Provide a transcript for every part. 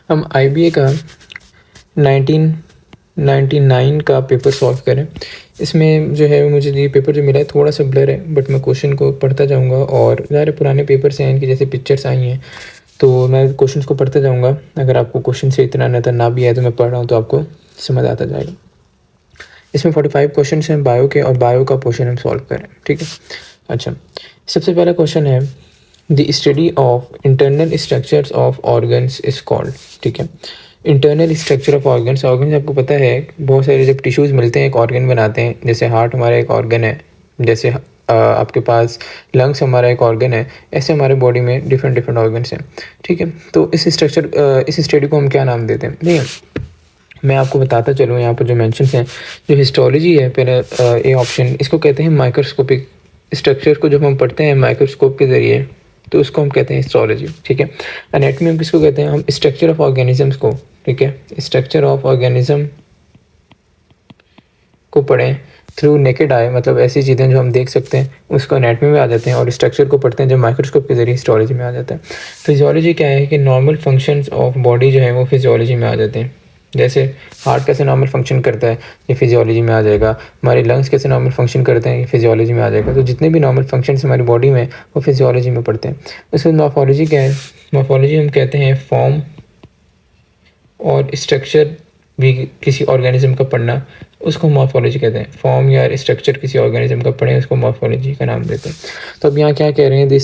हम IBA का 1999 का पेपर सॉल्व करें। इसमें जो है मुझे ये पेपर जो मिला है थोड़ा सा ब्लर है, बट मैं क्वेश्चन को पढ़ता जाऊंगा और ज़्यादा पुराने पेपर्स हैं इनकी जैसे पिक्चर्स आई हैं, तो मैं क्वेश्चंस को पढ़ता जाऊंगा। अगर आपको क्वेश्चन से इतना नज़र ना भी आए तो मैं पढ़ रहा हूँ तो आपको समझ आता जाएगा। इसमें 45 क्वेश्चन हैं बायो के, और बायो का पोर्शन हम सॉल्व करें, ठीक है। अच्छा, सबसे पहला क्वेश्चन है the study of internal structures of organs is called, ठीक है। Internal structure of organs, organs आपको पता है बहुत सारे जब टिश्यूज़ मिलते हैं एक ऑर्गन बनाते हैं। जैसे हार्ट हमारा एक ऑर्गन है, जैसे आपके पास लंग्स हमारा एक ऑर्गन है, ऐसे हमारे बॉडी में डिफरेंट डिफरेंट ऑर्गन्स हैं, ठीक है। तो इस स्टडी को हम क्या नाम देते हैं? नहीं, मैं आपको बताता चलूँ। यहाँ पर जो मेंशन हैं, जो हिस्टोलॉजी है पहले ए ऑप्शन, इसको कहते हैं माइक्रोस्कोपिक स्ट्रक्चर को जब हम पढ़ते हैं माइक्रोस्कोप के ज़रिए तो उसको हम कहते हैं हिस्टोलॉजी, ठीक है। एनाटॉमी हम किसको कहते हैं? हम स्ट्रक्चर ऑफ ऑर्गेनिजम्स को, ठीक है, स्ट्रक्चर ऑफ ऑर्गेनिज्म को पढ़ें थ्रू नेकेड आई, मतलब ऐसी चीज़ें जो हम देख सकते हैं उसको एनाटॉमी में आ जाते हैं, और स्ट्रक्चर को पढ़ते हैं जब माइक्रोस्कोप के ज़रिए हिस्टोलॉजी में आ जाता है। फिजियोलॉजी क्या है कि नॉर्मल फंक्शंस ऑफ बॉडी जो है वो फिजियोलॉजी में आ जाते हैं। जैसे हार्ट कैसे नॉर्मल फंक्शन करता है ये फिजियोलॉजी में आ जाएगा, हमारे लंग्स कैसे नॉर्मल फंक्शन करते हैं ये फिजियोलॉजी में आ जाएगा। तो जितने भी नॉर्मल फंक्शंस हमारी बॉडी में वो फिजियोलॉजी में पढ़ते हैं। उसके बाद मॉर्फोलॉजी क्या है? मॉर्फोलॉजी हम कहते हैं फॉर्म और स्ट्रक्चर भी किसी ऑर्गेनिज्म का पढ़ना, उसको मॉर्फोलॉजी कहते हैं। फॉर्म या स्ट्रक्चर किसी ऑर्गेनिज्म का पढ़ें उसको मॉर्फोलॉजी का नाम देते हैं। तो अब यहाँ क्या कह रहे हैं? The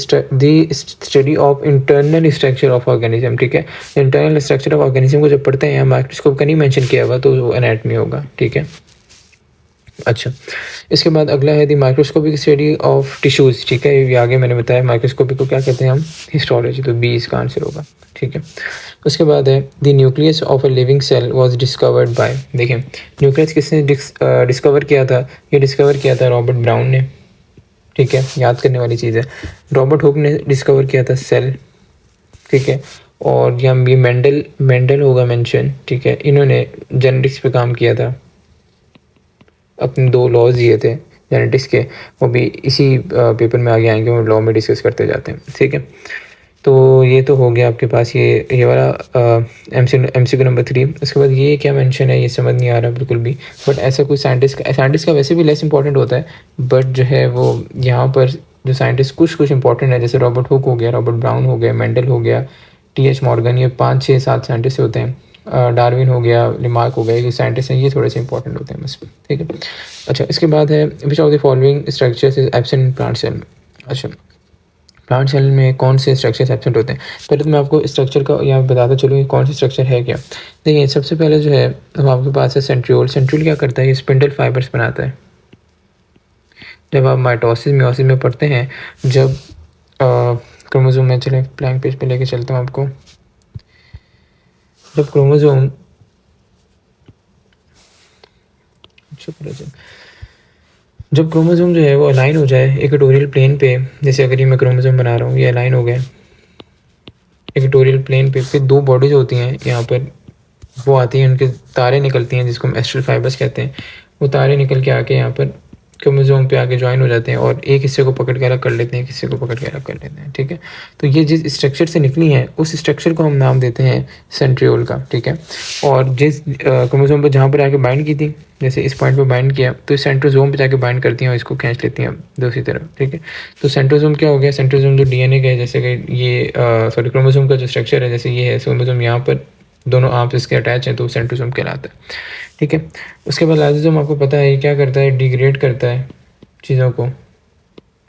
study of internal structure of organism, ठीक है। इंटरनल स्ट्रक्चर ऑफ ऑर्गेनिज्म को जब पढ़ते हैं माइक्रोस्कोप का नहीं मेंशन किया हुआ तो वो एनाटॉमी होगा, ठीक है। अच्छा, इसके बाद अगला है the microscopic study of tissues, ठीक है। ये आगे मैंने बताया माइक्रोस्कोपिक को क्या कहते हैं हम? हिस्टोलॉजी, तो बी इसका आंसर होगा, ठीक है। उसके बाद है the nucleus of a living cell was discovered by, देखिए न्यूक्लियस किसने डिस्कवर किया था? ये डिस्कवर किया था रॉबर्ट ब्राउन ने, ठीक है, याद करने वाली चीज़ है। रॉबर्ट हुक ने डिस्कवर किया था सेल, ठीक है। और यहाँ भी मेंडल होगा मेंशन, ठीक है। इन्होंने जेनेटिक्स पे काम किया था, अपने 2 लॉज दिए थे जेनेटिक्स के, वो भी इसी पेपर में आगे आएंगे, वो लॉ में डिस्कस करते जाते हैं, ठीक है। तो ये तो हो गया आपके पास ये वाला MCQ नंबर 3। उसके बाद ये क्या मेंशन है ये समझ नहीं आ रहा बिल्कुल भी, बट ऐसा कोई साइंटिस्ट का वैसे भी लेस इंपॉर्टेंट होता है, बट जो है वो यहाँ पर जो साइंटिस्ट कुछ इंपॉर्टेंट है, जैसे रॉबर्ट हुक हो गया, रॉबर्ट ब्राउन हो गया, मेंडल हो गया, TH मॉर्गन, ये 5 6 7 साइंटिस्ट होते हैं। डार्विन हो गया, लिमार्क हो गया, ये साइंटिस्ट हैं, ये थोड़े से इंपॉर्टेंट होते हैं बस, ठीक है। अच्छा, इसके बाद है which of the following structures is absent in plant cell. अच्छा, प्लांट सेल में कौन से स्ट्रक्चर्स एब्सेंट होते हैं? पहले तो मैं आपको स्ट्रक्चर का यहाँ बताता चलूँ कि कौन सी स्ट्रक्चर है क्या। देखिए, सबसे पहले जो है वो आपके पास है सेंट्रियोल। सेंट्रियोल क्या करता है? ये स्पिंडल फाइबर्स बनाता है। जब आप माइटोसिस मियोसिस में पढ़ते हैं, जब क्रोमोसोम में, चले ब्लैंक पेज पे लेके चलता हूँ आपको, जब क्रोमोसोम जब क्रोमोसोम जो है वो अलाइन हो जाए इक्वेटोरियल प्लेन पे, जैसे अगर ये मैं क्रोमोसोम बना रहा हूँ, ये अलाइन हो गए इक्वेटोरियल प्लेन पे, फिर 2 बॉडीज होती हैं यहाँ पर, वो आती हैं, उनके तारे निकलती हैं जिसको हम एस्ट्रल फाइबर्स कहते हैं। वो तारे निकल के आके यहाँ पर क्रोमोसोम पे आके ज्वाइन हो जाते हैं और एक हिस्से को पकड़ के अलग कर लेते हैं, एक हिस्से को पकड़ के अलग कर लेते हैं, ठीक है। तो ये जिस स्ट्रक्चर से निकली हैं उस स्ट्रक्चर को हम नाम देते हैं सेंट्रियोल का, ठीक है। और जिस क्रोमोसोम पर जहाँ पर आके बाइंड की थी, जैसे इस पॉइंट पर बाइंड किया तो इस सेंट्रोसोम पे जाके बाइंड करती हैं और इसको खींच लेती हैं दूसरी तरफ, ठीक है। तो सेंट्रोसोम क्या हो गया? सेंट्रोसोम जो DNA का है, जैसे कि ये सॉरी क्रोमोसोम का जो स्ट्रक्चर है, जैसे ये है क्रोमोसोम, यहाँ पर दोनों आर्म्स इसके अटैच हैं तो सेंट्रोसोम कहलाता है, ठीक है। उसके बाद लाइसोसोम आपको पता है ये क्या करता है? डिग्रेड करता है चीज़ों को,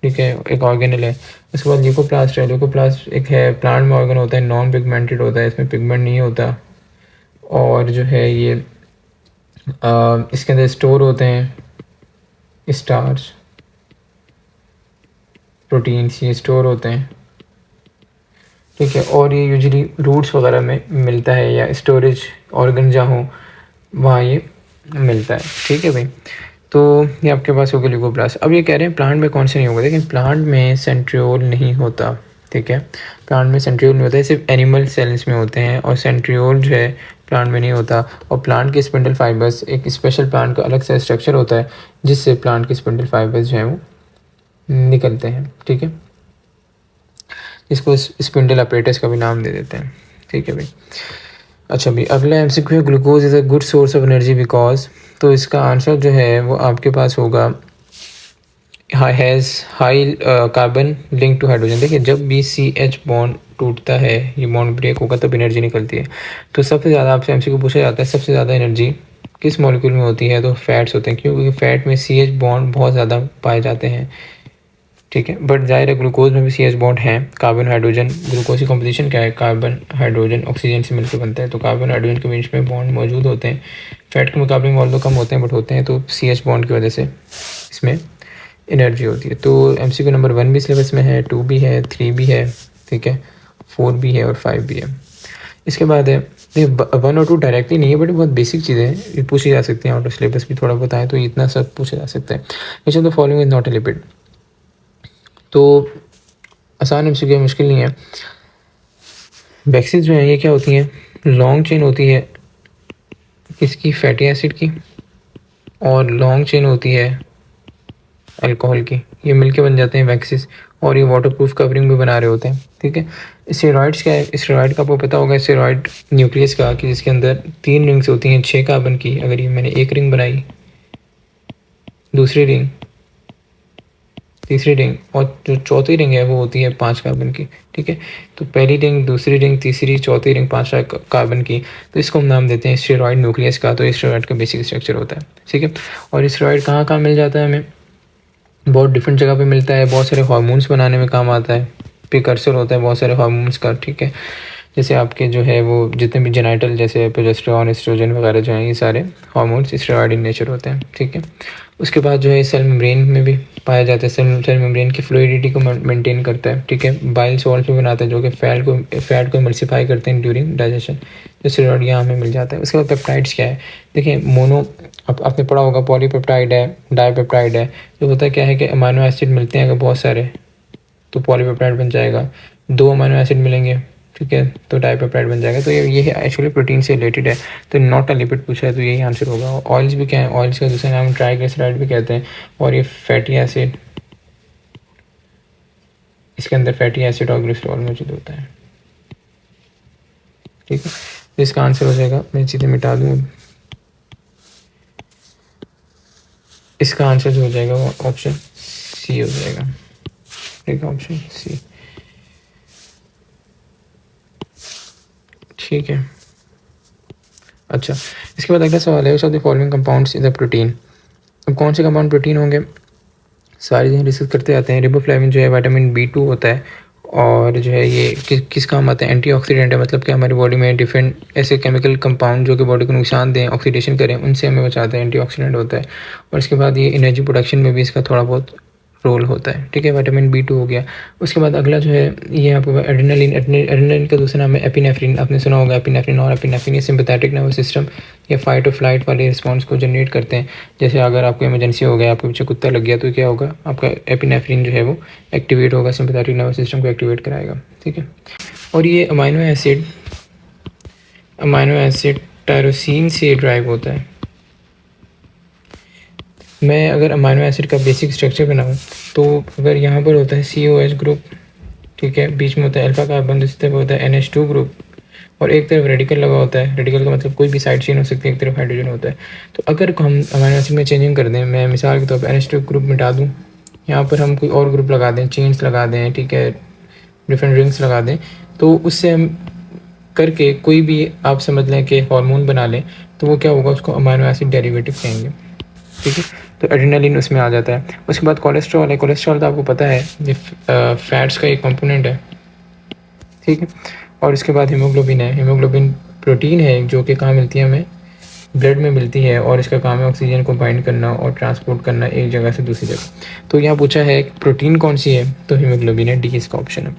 ठीक है, एक ऑर्गेनल है। उसके बाद ल्यूकोप्लास्ट है। ल्यूकोप्लास्ट एक है प्लांट में ऑर्गन होता है, नॉन पिगमेंटेड होता है, इसमें पिगमेंट नहीं होता, और जो है ये इसके अंदर स्टोर होते हैं स्टार्च, प्रोटीन्स, ये स्टोर होते हैं, ठीक है। और ये यूजुअली रूट्स वगैरह में मिलता है, या स्टोरेज ऑर्गन जहाँ हो वहाँ ये मिलता है, ठीक है भाई। तो ये आपके पास हो गया ल्यूकोप्लास्ट। अब ये कह रहे हैं प्लांट में कौन से नहीं होगा? देखिए, प्लांट में सेंट्रियोल नहीं होता, ठीक है। प्लांट में सेंट्रियोल नहीं होता है, सिर्फ एनिमल सेल्स में होते हैं, और सेंट्रियोल जो है प्लांट में नहीं होता। और प्लांट के स्पिंडल फाइबर्स, एक स्पेशल प्लांट का अलग से स्ट्रक्चर होता है जिससे प्लांट के स्पिंडल फाइबर्स जो हैं वो निकलते हैं, ठीक है। इसको स्पिंडल अपरेटस का भी नाम दे देते हैं, ठीक है भाई। अच्छा भी अगला एमसीक्यू है, glucose is a good source of energy because, तो इसका आंसर जो है वो आपके पास होगा has high carbon link to hydrogen. देखिए जब भी CH बॉन्ड टूटता है, ये बॉन्ड ब्रेक होगा तब एनर्जी निकलती है। तो सबसे ज़्यादा आपसे एमसीक्यू पूछा जाता है सबसे ज़्यादा एनर्जी किस मॉलिक्यूल में होती है, तो फैट्स होते हैं, क्योंकि फैट में CH बॉन्ड बहुत ज़्यादा पाए जाते हैं, ठीक है। बट ज़ाहिर है ग्लूकोज में भी CH बॉन्ड हैं, कार्बन हाइड्रोजन, ग्लूकोज की कॉम्पोजिशन क्या है, कार्बन हाइड्रोजन ऑक्सीजन से मिलकर बनता है, तो कार्बन हाइड्रोजन के बीच में बॉन्ड मौजूद होते हैं, फैट के मुकाबले में ऑल्दो कम होते हैं बट होते हैं, तो CH बॉन्ड की वजह से इसमें एनर्जी होती है। तो एमसीक्यू नंबर 1 भी सिलेबस में है, 2 भी है, 3 भी है, ठीक है, 4 भी है और 5 भी है। इसके बाद है, देखिए 1 और 2 डायरेक्टली नहीं है बट बहुत बेसिक चीज़ें हैं, ये पूछी जा सकती हैं, आउट ऑफ सिलेबस भी थोड़ा बताएं तो इतना सब पूछा जा सकता है। Which of the following is not a lipid, तो आसान एमसीक्यू, मुश्किल नहीं है। वैक्सीज जो हैं ये क्या होती हैं, लॉन्ग चेन होती है किसकी, फैटी एसिड की, और लॉन्ग चेन होती है अल्कोहल की, ये मिलके बन जाते हैं वैक्सीज, और ये वाटरप्रूफ कवरिंग भी बना रहे होते हैं, ठीक है। स्टेरॉइड्स क्या है, स्टेरॉइड का आपको पता होगा, स्टेरॉइड न्यूक्लियस का, कि जिसके अंदर 3 रिंग्स होती हैं 6 कार्बन की, अगर ये मैंने एक रिंग बनाई, दूसरी रिंग, तीसरी रिंग, और जो चौथी रिंग है वो होती है 5 कार्बन की, ठीक है। तो पहली रिंग, दूसरी रिंग, तीसरी, चौथी रिंग, 5 कार्बन की, तो इसको हम नाम देते हैं स्टेरॉइड न्यूक्लियस का, तो स्टेरॉइड का बेसिक स्ट्रक्चर होता है, ठीक है। और स्टेरॉइड कहाँ कहाँ मिल जाता है हमें, बहुत डिफरेंट जगह पे मिलता है, बहुत सारे हार्मोन्स बनाने में काम आता है, प्रिकर्सर होता है बहुत सारे हार्मोन्स का, ठीक है। जैसे आपके जो है वो जितने भी जेनाइटल, जैसे प्रोजेस्टेरॉन, एस्ट्रोजन वगैरह जो हैं, ये सारे हार्मोन्स स्टेरॉइड इन नेचर होते हैं, ठीक है। उसके बाद जो है सेल मेम्ब्रेन में भी पाया जाता है, सेल मेम्ब्रेन की फ्लूइडिटी को मेंटेन करता है, ठीक है। बाइल सॉल्ट भी बनाता है जो कि फैट को इमल्सिफाई करते हैं ड्यूरिंग डाइजेशन, जो स्टेरॉइड यहाँ हमें मिल जाता है। उसके बाद पेप्टाइड्स क्या है, देखिए मोनो, आपने पढ़ा होगा, पॉलीपेप्टाइड है, डाईपेप्टाइड है, जो होता है क्या है कि अमाइनो एसिड मिलते हैं अगर बहुत सारे तो पॉलीपेप्टाइड बन जाएगा, 2 अमाइनो एसिड मिलेंगे, ठीक है, तो डाईपेप्टाइड बन जाएगा। तो ये एक्चुअली प्रोटीन से रिलेटेड है, तो नॉट अ लिपिड पूछा है तो यही आंसर होगा। ऑयल्स भी क्या है, ऑयल्स का दूसरा नाम ट्राइग्लिसराइड भी कहते हैं, और ये फैटी एसिड, इसके अंदर फैटी एसिड और ग्लिसरॉल मौजूद होता है, ठीक है। तो इसका आंसर हो जाएगा, मैं चीज़ें मिटा दूँ, इसका आंसर जो हो जाएगा वो ऑप्शन सी हो जाएगा, ठीक है, ऑप्शन सी, ठीक है। अच्छा, इसके बाद अगला सवाल है, which of the following compounds is a protein. अब कौन से कंपाउंड प्रोटीन होंगे, सारी चीज़ें डिस्कस करते आते हैं। रिबोफ्लेविन जो है विटामिन B2 होता है, और जो है ये किस काम आता है, एंटीऑक्सीडेंट है, मतलब कि हमारी बॉडी में डिफरेंट ऐसे केमिकल कंपाउंड जो कि बॉडी को नुकसान दें, ऑक्सीडेशन करें, उनसे हमें बचाते हैं, एंटीऑक्सीडेंट होता है। और इसके बाद ये एनर्जी प्रोडक्शन में भी इसका थोड़ा बहुत रोल होता है, ठीक है, विटामिन B2 हो गया। उसके बाद अगला जो है ये आपको एड्रेनलिन, एड्रेनलिन का दूसरा नाम है एपिनेफ्रिन, आपने सुना होगा एपिनेफ्रिन, और एपिनेफ्रिन ये सिंपैथेटिक नर्वस सिस्टम या फाइट और फ्लाइट वाले रिस्पॉन्स को जनरेट करते हैं। जैसे अगर आपको इमरजेंसी हो गया, आपके पीछे कुत्ता लग गया, तो क्या होगा, आपका एपिनेफ्रिन जो है वो एक्टिवेट होगा, सिंपैथेटिक नर्वस सिस्टम को एक्टिवेट कराएगा, ठीक है। और ये अमाइनो एसिड टायरोसिन से ड्राइव होता है। मैं अगर अमाइनो एसिड का बेसिक स्ट्रक्चर बनाऊँ तो अगर यहाँ पर होता है COH ग्रुप, ठीक है, बीच में होता है अल्फा कार्बन, दूसरी तरफ होता है NH2 ग्रुप, और एक तरफ रेडिकल लगा होता है। रेडिकल का मतलब कोई भी साइड चेन हो सकती है, एक तरफ हाइड्रोजन होता है। तो अगर हम अमाइनो एसिड में चेंजिंग कर दें, मैं मिसाल के तौर पर NH2 ग्रुप मिटा दूँ, यहाँ पर हम कोई और ग्रुप लगा दें, चेन्स लगा दें, ठीक है, डिफरेंट रिंग्स लगा दें, तो उससे हम करके कोई भी आप समझ लें कि हार्मोन बना लें, तो वो क्या होगा, उसको अमाइनो एसिड डेरिवेटिव कहेंगे, ठीक है। तो एड्रेनलिन उसमें आ जाता है। उसके बाद कोलेस्ट्रॉल है, कोलेस्ट्रॉल तो आपको पता है ये फैट्स का एक कंपोनेंट है, ठीक है। और इसके बाद हीमोग्लोबिन है, हीमोग्लोबिन प्रोटीन है जो कि कहाँ मिलती है, हमें ब्लड में मिलती है, और इसका काम है ऑक्सीजन को बाइंड करना और ट्रांसपोर्ट करना एक जगह से दूसरी जगह। तो यहाँ पूछा है प्रोटीन कौन सी है, तो हीमोग्लोबिन है, डी इसका ऑप्शन है।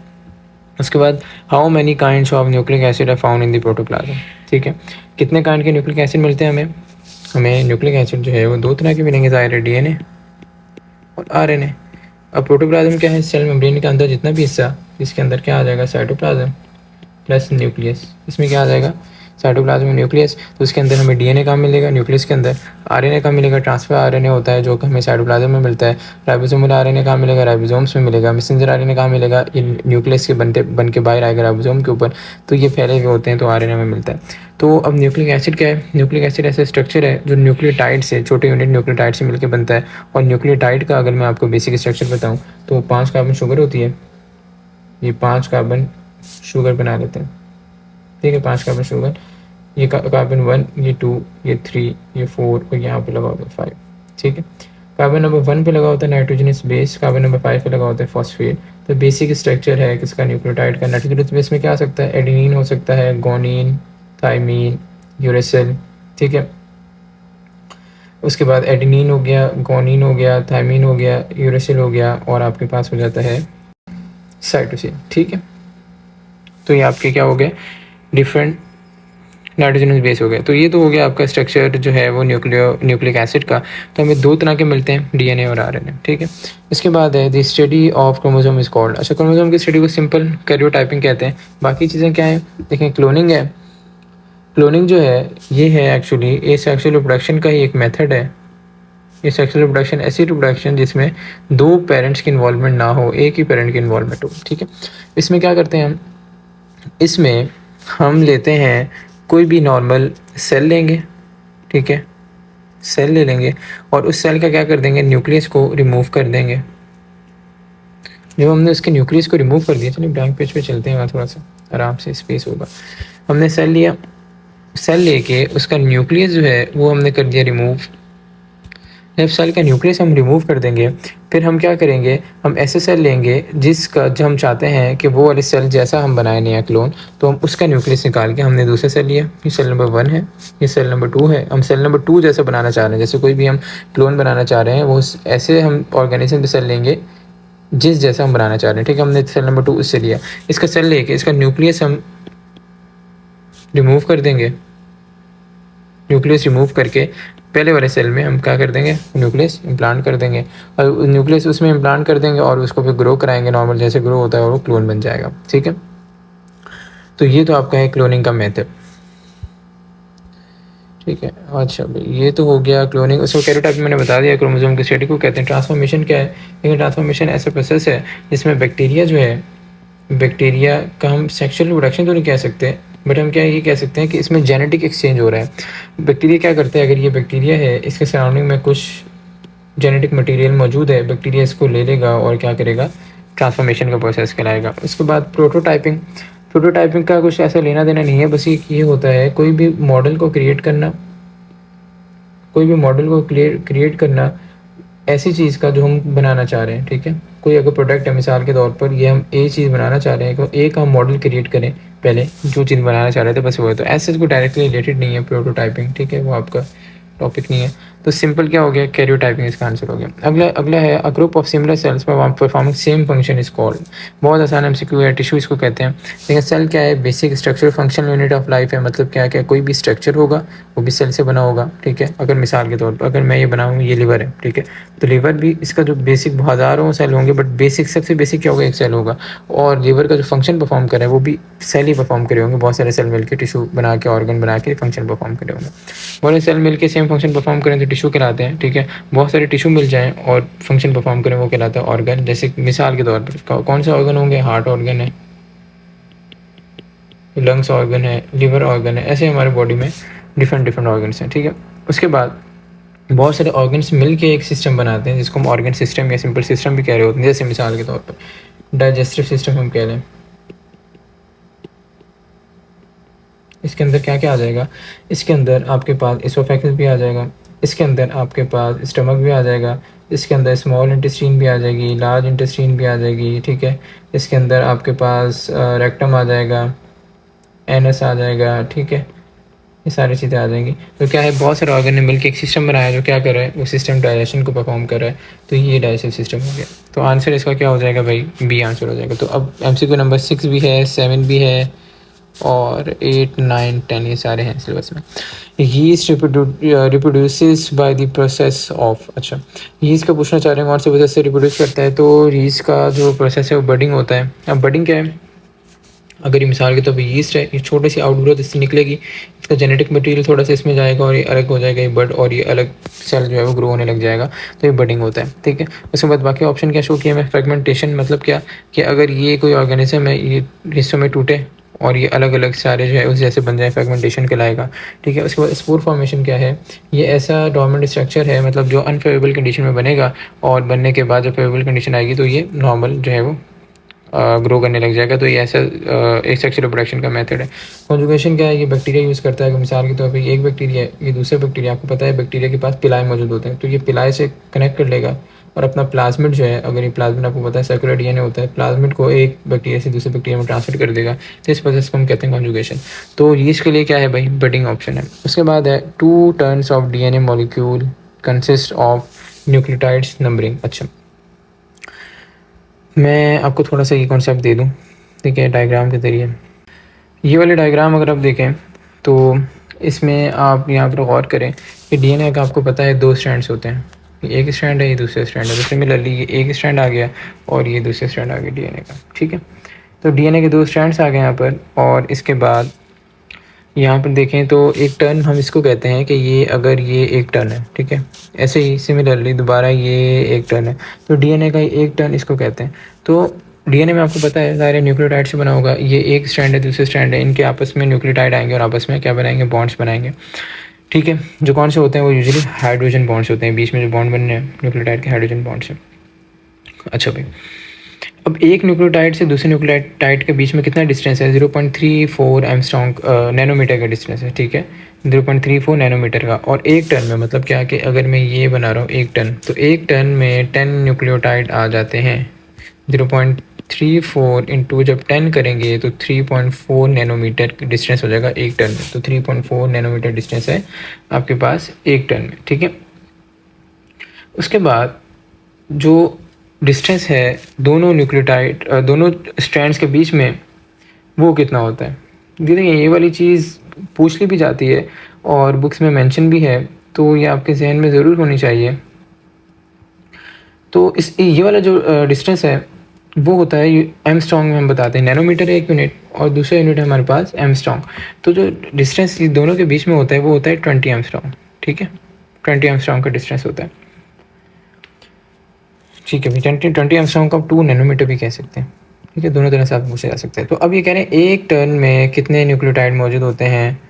उसके बाद how many kinds of nucleic acid are found in the protoplasm, ठीक है, कितने काइंड के न्यूक्लिक एसिड मिलते हैं हमें न्यूक्लिक एसिड जो है वो 2 तरह के मिलेंगे, ज़ाहिर है, DNA और RNA। अब प्रोटोप्लाज्म क्या है, सेल मेम्ब्रेन के अंदर जितना भी हिस्सा, इसके अंदर क्या आ जाएगा, साइटोप्लाज्म प्लस न्यूक्लियस, इसमें क्या आ जाएगा, साइटोप्लाज्म में न्यूक्लियस, तो उसके अंदर हमें डीएनए कहाँ मिलेगा, न्यूक्लियस के अंदर। आरएनए कहाँ मिलेगा, ट्रांसफर आरएनए होता है जो कि हमें साइटोप्लाज्म में मिलता है। राइबोसोमल आरएनए कहाँ मिलेगा, राइबोसोम्स में मिलेगा। मैसेंजर आरएनए कहाँ मिलेगा, इन न्यूक्लियस के बन के बाहर आएगा राइबोसोम के ऊपर, तो ये फैले हुए होते हैं, तो आरएनए में मिलता है। तो अब न्यूक्लिक एसिड क्या है, न्यूक्लिक एसिड ऐसा स्ट्रक्चर है जो न्यूक्लियोटाइड से, छोटे यूनिट न्यूक्लियोटाइड से मिलकर बनता है। और न्यूक्लियोटाइड का अगर मैं आपको बेसिक स्ट्रक्चर बताऊँ तो 5 कार्बन शुगर होती है, ये 5 कार्बन शुगर बना लेते हैं, ठीक है, 5 कार्बन शुगर, ये कार्बन 1, ये 2, ये 3, ये 4 और यहाँ पे लगा होता है 5, ठीक है। कार्बन नंबर 1 पे लगा होता है नाइट्रोजनस बेस, कार्बन नंबर 5 पे लगा होता है फॉस्फेट। तो बेसिक स्ट्रक्चर है किसका, न्यूक्लियोटाइड का। नाइट्रोजनस बेस में क्या आ सकता है, एडेनिन हो सकता है, गोनिन, थाइमीन, यूरेसिल, ठीक है। उसके बाद एडेनिन हो गया, गोनिन हो गया, थाइमीन हो गया, यूरेसिल हो गया, और आपके पास हो जाता है साइटोसिन, ठीक है। तो ये आपके क्या हो गए, डिफरेंट नाइट्रोजनस बेस हो गए। तो ये तो हो गया आपका स्ट्रक्चर जो है वो न्यूक्लिक एसिड का। तो हमें 2 तरह के मिलते हैं, डीएनए और आरएनए, ठीक है। इसके बाद है the study of chromosome is called. अच्छा, क्रोमोसोम की स्टडी को सिंपल कैरियोटाइपिंग कहते हैं। बाकी चीज़ें क्या हैं, देखें, क्लोनिंग है। क्लोनिंग जो है ये है एक्चुअली ए सेक्सुअल रिप्रोडक्शन का ही एक मेथड है। ये सेक्सुअल रिप्रोडक्शन ऐसी रिप्रोडक्शन जिसमें 2 पेरेंट्स की इन्वॉल्वमेंट ना हो, एक ही पेरेंट की इन्वॉल्वमेंट हो, ठीक है। इसमें क्या करते हैं हम, इसमें हम लेते हैं कोई भी नॉर्मल सेल लेंगे, ठीक है, सेल ले लेंगे और उस सेल का क्या कर देंगे, न्यूक्लियस को रिमूव कर देंगे। जब हमने उसके न्यूक्लियस को रिमूव कर दिया, चलिए ब्लैंक पेज पे चलते हैं, वहाँ थोड़ा सा आराम से स्पेस होगा। हमने सेल लिया, सेल लेके उसका न्यूक्लियस जो है वो हमने कर दिया रिमूव। जब सेल का न्यूक्लियस हम रिमूव कर देंगे, फिर हम क्या करेंगे, हम ऐसे सेल लेंगे जिसका जो हम चाहते हैं कि वो वाले सेल जैसा हम बनाए नया क्लोन, तो हम उसका न्यूक्लियस निकाल के हमने दूसरा सेल लिया, ये सेल नंबर 1 है, ये सेल नंबर 2 है। हम सेल नंबर 2 जैसा बनाना चाह रहे हैं, जैसे कोई भी हम क्लोन बनाना चाह रहे हैं, वो ऐसे हम ऑर्गेनिज्म पे सेल लेंगे जिस जैसा हम बनाना चाह रहे हैं, ठीक है। हमने सेल नंबर 2 इससे लिया, इसका सेल लेके इसका न्यूक्लियस हम रिमूव कर देंगे। न्यूक्लियस रिमूव करके पहले वाले सेल में हम क्या कर देंगे, न्यूक्लियस इम्प्लांट कर देंगे, और न्यूक्लियस उसमें इम्प्लांट कर देंगे और उसको फिर ग्रो कराएंगे, नॉर्मल जैसे ग्रो होता है, और वो क्लोन बन जाएगा, ठीक है। तो ये तो आपका है क्लोनिंग का मेथड, ठीक है। अच्छा भाई, ये तो हो गया क्लोनिंग। उसको कैरियोटाइप मैंने बता दिया, क्रोमोसोम की स्टडी को कहते हैं। ट्रांसफॉर्मेशन क्या है, लेकिन ट्रांसफॉर्मेशन ऐसा प्रोसेस है जिसमें बैक्टीरिया जो है, बैक्टीरिया का हम सेक्सुअल रिप्रोडक्शन तो नहीं कह सकते, बट हम क्या ये कह सकते हैं कि इसमें जेनेटिक एक्सचेंज हो रहा है। बैक्टीरिया क्या करते हैं, अगर ये बैक्टीरिया है, इसके सराउंडिंग में कुछ जेनेटिक मटेरियल मौजूद है, बैक्टीरिया इसको ले लेगा और क्या करेगा, ट्रांसफॉर्मेशन का प्रोसेस कराएगा। उसके बाद प्रोटोटाइपिंग। प्रोटोटाइपिंग का कुछ ऐसा लेना देना नहीं है, बस ये होता है कोई भी मॉडल को क्रिएट करना, कोई भी मॉडल को क्रिएट करना ऐसी चीज़ का जो हम बनाना चाह रहे हैं, ठीक है। कोई अगर प्रोडक्ट है, मिसाल के तौर पर ये हम ए चीज़ बनाना चाह रहे हैं, तो एक हम मॉडल क्रिएट करें पहले, जो चीज़ बनाना चाह रहे थे बस वो है। तो ऐसे को डायरेक्टली रिलेटेड नहीं है प्रोटोटाइपिंग, ठीक है, वो आपका टॉपिक नहीं है। तो सिंपल क्या हो गया, कैरियोटाइपिंग इसका आंसर हो गया। अगला है a group of similar sales performing same function is called. बहुत आसान एमसीक्यू है, टिश्यू इसको कहते हैं। लेकिन सेल क्या है, basic structure functional unit of life है। मतलब क्या क्या, कोई भी स्ट्रक्चर होगा वो भी सेल से बना होगा, ठीक है। अगर मिसाल के तौर पर अगर मैं ये बनाऊँ, ये लिवर है, ठीक है, तो लिवर भी इसका जो बेसिक हज़ारों सेल होंगे, बट बेसिक सबसे बेसिक क्या होगा, एक सेल होगा। और लिवर का जो फंक्शन परफॉर्म करे वो भी सेल ही परफॉर्म करे होंगे, बहुत सारे सेल मिलकर टिश्यू बना के, ऑर्गन बना के फंक्शन परफॉर्म करे होंगे। बहुत सेल मिलकर सेम फंक्शन परफॉर्म करें तो टिश्यू कहलाते हैं, ठीक है। बहुत सारे टिश्यू मिल जाएं और फंक्शन परफॉर्म करें वो कहलाता है ऑर्गन। जैसे मिसाल के तौर पर कौन से ऑर्गन होंगे, हार्ट ऑर्गन है, लंग्स ऑर्गन है, लिवर ऑर्गन है, ऐसे हमारे बॉडी में डिफरेंट ऑर्गन्स हैं, ठीक है। उसके बाद बहुत सारे ऑर्गन्स मिल के एक सिस्टम बनाते हैं जिसको हम ऑर्गन सिस्टम या सिंपल सिस्टम भी कह रहे होते हैं। जैसे मिसाल के तौर पर डाइजेस्टिव सिस्टम हम कह लें, इसके अंदर क्या क्या आ जाएगा, इसके अंदर आपके पास एसोफेगस भी आ जाएगा, इसके अंदर आपके पास स्टमक भी आ जाएगा, इसके अंदर स्मॉल इंटेस्टाइन भी आ जाएगी, लार्ज इंटेस्टाइन भी आ जाएगी, ठीक है। इसके अंदर आपके पास रेक्टम आ जाएगा, एनस आ जाएगा, ठीक है, ये सारी चीज़ें आ जाएंगी। तो क्या है, बहुत सारे ऑर्गन ने मिलकर एक सिस्टम बनाया जो क्या कर रहा है, वो सिस्टम डाइजेशन को परफॉर्म कर रहा है। तो ये डाइजेस्टिव सिस्टम हो गया। तो आंसर इसका क्या हो जाएगा भाई, बी आंसर हो जाएगा। तो अब एमसीक्यू नंबर 6 भी है, 7 भी है, और 8, 9, 10 ये सारे हैं सिलेबस में। Yeast reproduces by the process of. अच्छा, यीस्ट का पूछना चाह रहे हैं कौन से प्रोसेस से रिप्रोड्यूस करता है। तो यीस्ट का जो प्रोसेस है वो बडिंग होता है। अब बडिंग क्या है, अगर ये मिसाल के तौर पे यीस्ट है, ये छोटी सी आउटग्रोथ इससे निकलेगी, इसका जेनेटिक मटेरियल थोड़ा सा इसमें जाएगा और ये अलग हो जाएगा, ये बड, और ये अलग सेल जो है वो ग्रो होने लग जाएगा, तो ये बडिंग होता है। ठीक है, उसके बाद बाकी ऑप्शन क्या शो किया मैं, फ्रेगमेंटेशन मतलब क्या कि अगर ये कोई ऑर्गेनिज्म है ये हिस्सों में टूटे और ये अलग अलग सारे जो है उस जैसे बन जाए, फ्रेगमेंटेशन कहलाएगा। ठीक है, उसके बाद स्पोर फॉर्मेशन क्या है, ये ऐसा डोर्मेंट स्ट्रक्चर है मतलब जो अनफेवरेबल कंडीशन में बनेगा और बनने के बाद जब फेवरेबल कंडीशन आएगी तो ये नॉर्मल जो है वो ग्रो करने लग जाएगा। तो ये ऐसा एक सेक्सुअल रिप्रोडक्शन का मेथड है। कॉन्जुगेशन क्या है, ये बैक्टीरिया यूज़ करता है कि मिसाल के तौर पे एक बैक्टीरिया है, ये दूसरा बैक्टीरिया, आपको पता है बैक्टीरिया के पास पिलाए मौजूद होते हैं, तो ये पिलाए से कनेक्ट कर लेगा और अपना प्लाज्मिड जो है, अगर ये प्लाज्मिड आपको पता है सर्कुलर डीएनए होता है, प्लाज्मिड को एक बैक्टीरिया से दूसरे बैक्टीरिया में ट्रांसफर कर देगा, तो इस प्रोसेस को हम कहते हैं कॉन्जुगेशन। तो ये इसके लिए क्या है भाई, बडिंग ऑप्शन है। उसके बाद है 2 turns of DNA molecule consist of nucleotides numbering. अच्छा, मैं आपको थोड़ा सा ये कॉन्सेप्ट दे दूँ, ठीक है, डायग्राम के ज़रिए। ये वाले डायग्राम अगर आप देखें तो इसमें आप यहाँ पर गौर करें कि डीएनए का आपको पता है 2 स्ट्रैंड्स होते हैं, ये एक स्ट्रैंड है, ये दूसरा स्ट्रैंड है। तो सिमिलरली ये एक स्ट्रैंड आ गया और ये दूसरा स्ट्रैंड आ गया डीएनए का। ठीक है, तो डीएनए के 2 स्ट्रैंड्स आ गए यहाँ पर, और इसके बाद यहाँ पर देखें तो एक टर्न हम इसको कहते हैं कि ये अगर ये एक टर्न है, ठीक है, ऐसे ही सिमिलरली दोबारा ये एक टर्न है, तो डीएनए का एक टर्न इसको कहते हैं। तो डीएनए में आपको पता है सारे न्यूक्लियोटाइड से बना होगा, ये एक स्ट्रैंड है दूसरे स्ट्रैंड है, इनके आपस में न्यूक्लियोटाइड आएंगे और आपस में क्या बनाएंगे, बॉन्ड्स बनाएंगे। ठीक है, जो कौन से होते हैं वो यूजुअली हाइड्रोजन बॉन्ड्स होते हैं, बीच में जो बॉन्ड बनने हैं न्यूक्लियोटाइड के हाइड्रोजन बॉन्ड्स हैं। अच्छा भाई, अब एक न्यूक्लियोटाइड से दूसरे न्यूक्लियोटाइड के बीच में कितना डिस्टेंस है, 0.34 एंगस्ट्रॉम नैनोमीटर का डिस्टेंस है। ठीक है, 0.34 नैनोमीटर का, और एक टन में मतलब क्या कि अगर मैं ये बना रहा हूँ एक टन, तो एक टन में 10 न्यूक्लियोटाइड आ जाते हैं। 0.34 इंटू जब 10 करेंगे तो 3.4 नैनोमीटर डिस्टेंस हो जाएगा एक टन में। तो 3.4 नैनोमीटर डिस्टेंस है आपके पास एक टन में। ठीक है, उसके बाद जो डिस्टेंस है दोनों न्यूक्लियोटाइड दोनों स्ट्रैंड्स के बीच में वो कितना होता है। देखिए ये वाली चीज़ पूछ ली भी जाती है और बुक्स में मेंशन भी है, तो ये आपके जहन में ज़रूर होनी चाहिए। तो इस ये वाला जो डिस्टेंस है वो होता है एमस्ट्रॉन्ग में हम बताते हैं, नैनोमीटर है एक यूनिट और दूसरा यूनिट है हमारे पास एमस्ट्रॉन्ग। तो जो डिस्टेंस दोनों के बीच में होता है वो होता है 20 एमस्ट्रॉन्ग। ठीक है, 20 एमस्ट्रॉन्ग का डिस्टेंस होता है। ठीक है भाई, 20 एमस्ट्रॉन्ग का 2 नैनोमीटर भी कह सकते हैं। ठीक है, दोनों तरह से आप पूछा जा सकता है। तो अब ये कह रहे हैं एक टन में कितने न्यूक्लियोटाइड मौजूद होते हैं।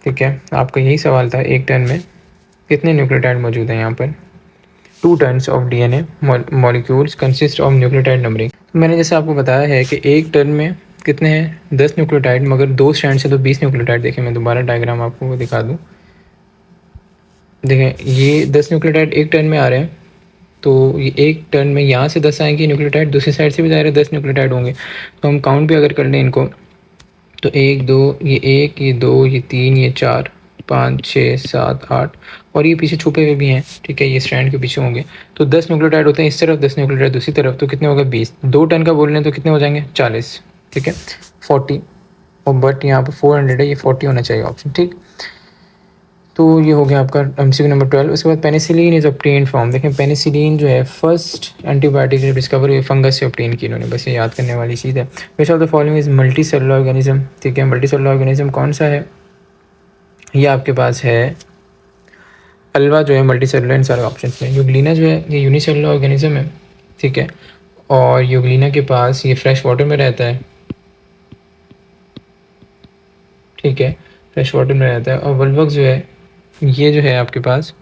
ठीक है, आपका यही सवाल था, एक टन में कितने न्यूक्लियोटाइड मौजूद हैं। यहाँ पर 2 tons of DNA molecules consist of nucleotide numbering. तो मैंने जैसे आपको बताया है कि एक टन में कितने हैं, 10 न्यूक्लियोटाइड, मगर 2 स्ट्रैंड से तो 20 न्यूक्लियोटाइड। देखें मैं दोबारा डायग्राम आपको दिखा दूँ। देखें ये 10 न्यूक्लियोटाइड एक टन में आ रहे हैं, तो ये एक टर्न में यहाँ से 10 आएंगे न्यूक्लियोटाइड, दूसरी साइड से भी ज़ाहिर है 10 न्यूक्लियोटाइड होंगे। तो हम काउंट भी अगर कर लें इनको तो 1 2 ये 1 ये 2 ये 3 ये 4 5 6 7 8 और ये पीछे छुपे हुए भी हैं। ठीक है, ये स्ट्रैंड के पीछे होंगे। तो 10 न्यूक्लियोटाइड होते हैं इस तरफ, 10 न्यूक्लियोटाइड दूसरी तरफ, तो कितने हो गए 20। 2 टन का बोल रहे हैं तो कितने हो जाएंगे 40। ठीक है, 40, और बट यहाँ पर 400 है, ये 40 होना चाहिए ऑप्शन। ठीक, तो ये हो गया आपका एमसीक्यू नंबर 12। उसके बाद पेनिसिलिन इज ऑब्टेन फ्रॉम, देखें पेनिसिलिन जो है फर्स्ट एंटीबायोटिक जो डिस्कवर हुई फंगस से ऑब्टेन की इन्होंने, बस ये याद करने वाली चीज़ है। Which of the following is multi cellular organism. ठीक है, मल्टी सेलुलर ऑर्गेनिज्म कौन सा है, ये आपके पास है अल्वा जो है मल्टी सेलुलर इन सारे ऑप्शन में। यूग्लिना जो है ये यूनिसेलुलर ऑर्गेनिज्म है। ठीक है, और यूग्लिना के पास ये फ्रेश वाटर में रहता है। ठीक है, फ्रेश वाटर में रहता है। और वल्वक्स जो है ये जो है आपके पास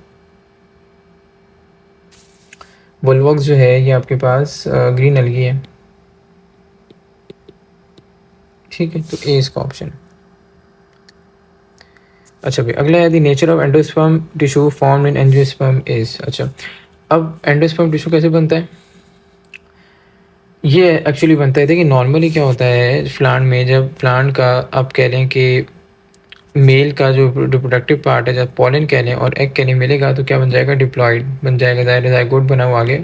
वोल्वॉक्स जो है ये आपके पास ग्रीन अलगी है। ठीक है, तो ए इसका ऑप्शन। अच्छा भाई, अगला है the nature of endosperm tissue formed in angiosperm is. अच्छा, अब एंडोस्पर्म टिश्यू कैसे बनता है, ये एक्चुअली बनता है। देखिए नॉर्मली क्या होता है प्लांट में, जब प्लांट का आप कह लें कि मेल का जो रिप्रोडक्टिव पार्ट है, जब पॉलन कह लें और एग कह लें मिलेगा, तो क्या बन जाएगा, डिप्लॉइड बन जाएगा, ज़ायगोट बना हुआ, आगे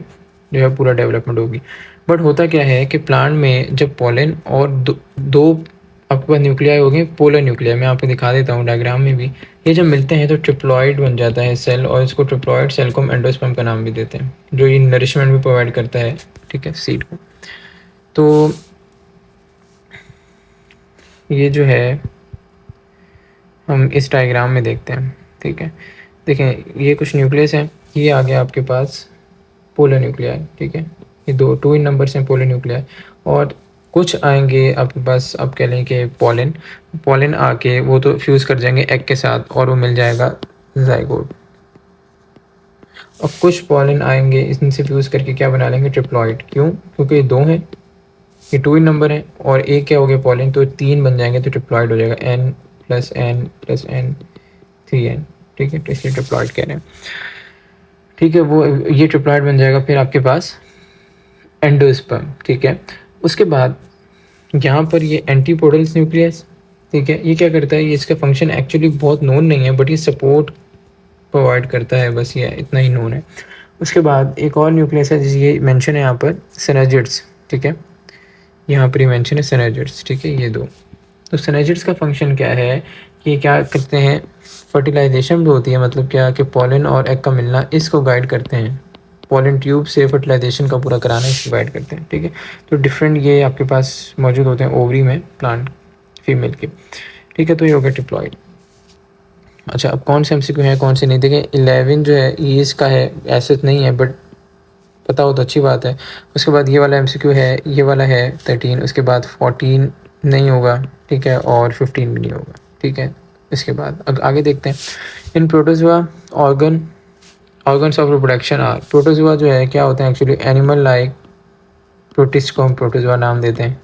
जो है पूरा डेवलपमेंट होगी। बट होता क्या है कि प्लांट में जब पॉलन और दो आपके पास न्यूक्लियाई हो गए, पोलर न्यूक्लियाई, मैं आपको दिखा देता हूँ डायग्राम में भी, ये जब मिलते हैं तो ट्रिप्लॉइड बन जाता है सेल, और इसको ट्रिप्लॉइड सेल को हम एंडोस्पर्म का नाम भी देते हैं, जो ये नरिशमेंट भी प्रोवाइड करता है। ठीक है, सीड को। तो ये जो है हम इस डायग्राम में देखते हैं, ठीक है। देखें ये कुछ न्यूक्लियस हैं, ये आ गया आपके पास पोलर न्यूक्लियाई, ठीक है। ये दो 2 इन नंबर्स हैं पोलर न्यूक्लियाई, और कुछ आएंगे आपके पास, आप कह लें कि पोलन आके वो तो फ्यूज़ कर जाएंगे एग के साथ और वो मिल जाएगा जाइगोट। और कुछ पोलन आएंगे इनसे फ्यूज़ करके क्या बना लेंगे, ट्रिप्लॉइड। क्यों? क्योंकि ये 2 हैं, ये 2 इन नंबर है, और एक क्या हो गया पोलन, तो 3 बन जाएंगे, तो ट्रिप्लॉइड हो जाएगा n + n + n 3n, ठीक है। तो इसलिए ट्रिप्लॉइड कह रहे हैं, ठीक है। वो ये ट्रिप्लॉइड बन जाएगा फिर आपके पास एंडोस्पर्म, ठीक है। उसके बाद यहाँ पर ये एंटीपोडल न्यूक्लियस, ठीक है। ये क्या करता है, ये इसका फंक्शन एक्चुअली बहुत नोन नहीं है, बट ये सपोर्ट प्रोवाइड करता है, बस ये इतना ही नोन है। उसके बाद एक और न्यूक्लियस है जिसे ये मेंशन है यहाँ पर, सिनर्जिड्स, ठीक है। यहाँ पर ये मेंशन है सिनर्जिड्स, ठीक है, ये 2। तो सिनर्जिड्स का फंक्शन क्या है कि क्या करते हैं, फर्टिलाइजेशन भी होती है, मतलब क्या कि पोलन और एग का मिलना, इसको गाइड करते हैं। पोलन ट्यूब से फर्टिलाइजेशन का पूरा कराना इसको गाइड करते हैं, ठीक है। तो डिफरेंट ये आपके पास मौजूद होते हैं ओवरी में प्लांट फीमेल के, ठीक है। तो ये हो गया डिप्लॉयड। अच्छा, अब कौन से एमसीक्यू हैं कौन से नहीं, देखें 11 जो है ये इसका है, ऐसे तो नहीं है बट पता हो तो अच्छी बात है। उसके बाद ये वाला एमसीक्यू है, ये वाला है 13, उसके बाद 14 नहीं होगा, ठीक है, और 15 भी नहीं होगा, ठीक है। इसके बाद अब आगे देखते हैं, in protozoa organs of reproduction are, protozoa जो है क्या होते हैं एक्चुअली, एनिमल लाइक प्रोटिस्ट को हम प्रोटोजोआ नाम देते हैं।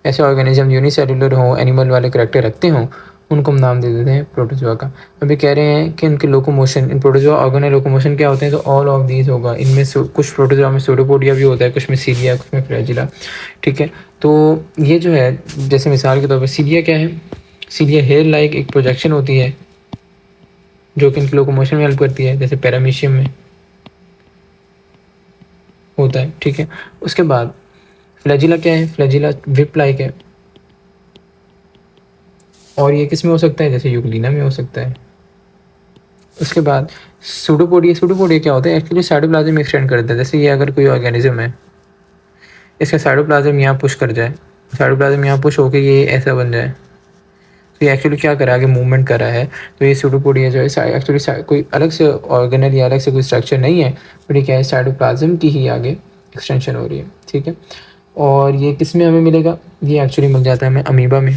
ऐसे ऑर्गेनिज्म यूनिसेलुलर हों, एनिमल वाले करेक्टर रखते हों, उनको हम नाम दे देते हैं प्रोटोजोआ का। अभी कह रहे हैं कि इनके लोकोमोशन, इन प्रोटोजोआ ऑर्गन लोकोमोशन क्या होते हैं, तो ऑल ऑफ दीज होगा। इनमें कुछ प्रोटोजोआ में सूडोपोडिया भी होता है, कुछ में सीलिया, कुछ में फ्लैजिला, ठीक है। तो ये जो है, जैसे मिसाल के तौर पर सीलिया क्या है, सीलिया हेयर लाइक एक प्रोजेक्शन होती है जो कि इनकी लोकोमोशन में हेल्प करती है, जैसे पैरामीशियम में होता है, ठीक है। उसके बाद फ्लैजिला क्या है, फ्लैजिला विप लाइक है, और ये किस में हो सकता है, जैसे यूग्लिना में हो सकता है। उसके बाद सूडोपोडिया क्या होता है, एक्चुअली साइटोप्लाज्म एक्सटेंड करता है। जैसे ये अगर कोई ऑर्गेनिज्म है, इसका साइटोप्लाज्म यहाँ पुश कर जाए, साइटोप्लाज्म यहाँ पुश होकर ये ऐसा बन जाए, तो ये एक्चुअली क्या करा, आगे मूवमेंट करा है। तो ये सूडोपोडिया जो है एक्चुअली कोई अलग से ऑर्गेनल या अलग से कोई स्ट्रक्चर नहीं है, बट ये क्या है, साइटोप्लाज्म की ही आगे एक्सटेंशन हो रही है, ठीक है। और ये किस में हमें मिलेगा, ये एक्चुअली मिल जाता है हमें अमीबा में।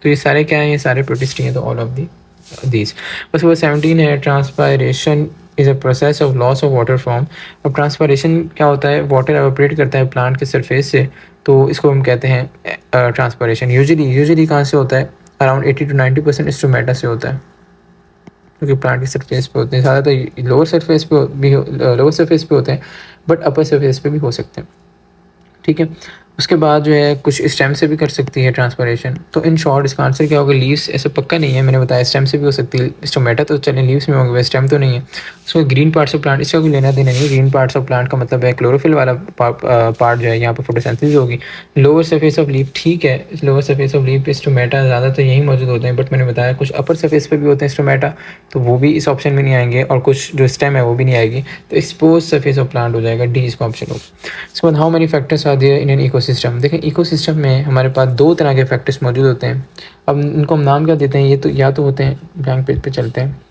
तो ये सारे क्या हैं, ये सारे प्रोटिस्ट हैं, तो ऑल ऑफ दीज। बस वो 17 है, transpiration is a process of loss of water from. अब ट्रांसपायरेशन क्या होता है, वाटर एवोपरेट करता है प्लांट के सरफेस से, तो इसको हम कहते हैं ट्रांसपायरेशन। यूजुअली कहाँ से होता है, अराउंड 80 to 90% स्टोमेटा से होता है, क्योंकि प्लांट की सरफेस पे होते हैं ज़्यादातर, लोअर सरफेस पे भी लोअर सरफेस पे होते हैं, बट अपर सरफेस पे भी हो सकते हैं, ठीक है। उसके बाद जो है कुछ स्टेम से भी कर सकती है ट्रांसपरेशन। तो इन शॉर्ट इसका आंसर क्या होगा, लीव्स ऐसा पक्का नहीं है, मैंने बताया स्टेम से भी हो सकती है, स्टोमेटा तो चले लीव्स में होंगे, स्टेम तो नहीं है। उसको ग्रीन पार्ट्स ऑफ प्लांट, इसका कोई लेना देना नहीं है। ग्रीन पार्ट्स ऑफ प्लांट का मतलब है क्लोरोफिल वाला पार्ट जो है, यहाँ पर फोटोसिंथेसिस होगी। लोअर सरफेस ऑफ लीफ, ठीक है, लोअर सरफेस ऑफ लीफ पे स्टोमेटा ज़्यादा तो यही मौजूद होते हैं, बट मैंने बताया कुछ अपर सरफेस पे भी होते हैं स्टोमेटा, तो वो भी इस ऑप्शन में नहीं आएंगे, और कुछ जो स्टेम है वो भी नहीं आएगी, तो एक्सपोज सरफेस ऑफ प्लांट हो जाएगा, डी इसका ऑप्शन होगा। इसके बाद how many factors are there in an ecosystem. देखें इकोसिस्टम में हमारे पास 2 तरह के फैक्टर्स मौजूद होते हैं। अब इनको हम नाम क्या देते हैं, ये तो या तो होते हैं, ब्लैंक पेज पे चलते हैं,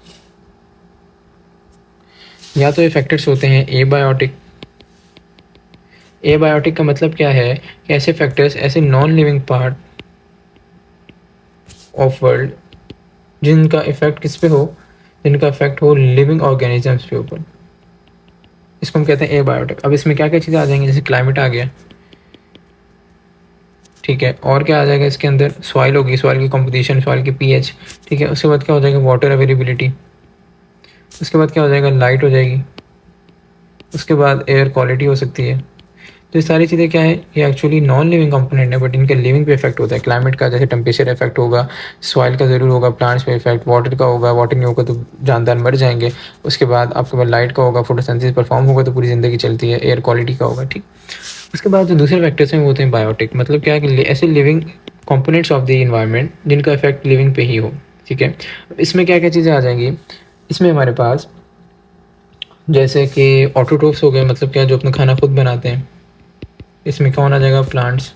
या तो ये फैक्टर्स होते हैं एबायोटिक। एबायोटिक का मतलब क्या है कि ऐसे फैक्टर्स, ऐसे non living part of world जिनका इफेक्ट किस पे हो, जिनका इफेक्ट हो लिविंग ऑर्गेनिजम्स के ऊपर, इसको हम कहते हैं एबायोटिक। अब इसमें क्या क्या चीज़ें आ जाएंगी, जैसे क्लाइमेट आ गया, ठीक है, और क्या आ जाएगा इसके अंदर, सॉइल होगी, सॉइल की कंपोजिशन, सॉइल की पीएच, ठीक है। उसके बाद क्या हो जाएगा, वाटर अवेलेबिलिटी। उसके बाद क्या हो जाएगा, लाइट हो जाएगी। उसके बाद एयर क्वालिटी हो सकती है। तो ये सारी चीज़ें क्या है, ये एक्चुअली नॉन लिविंग कंपोनेंट है, बट इनके लिविंग पे इफेक्ट होता है। क्लाइमेट का जैसे टेम्परेचर इफेक्ट होगा, सॉइल का ज़रूर होगा, प्लांट्स पे इफेक्ट, वाटर का होगा, वाटर नहीं होगा तो जानदार मर जाएंगे। उसके बाद आपके पास लाइट का होगा, फोटोसिंथेसिस परफॉर्म होगा तो पूरी ज़िंदगी चलती है, एयर क्वालिटी का होगा, ठीक। उसके बाद जो दूसरे फैक्टर्स हैं वो होते हैं बायोटिक, मतलब क्या है कि ऐसे living components of the environment जिनका इफेक्ट लिविंग पे ही हो, ठीक है। इसमें क्या क्या चीज़ें आ जाएंगी, इसमें हमारे पास जैसे कि ऑटोट्रोफ्स हो गए, मतलब क्या, जो अपना खाना खुद बनाते हैं। इसमें कौन आ जाएगा, प्लांट्स,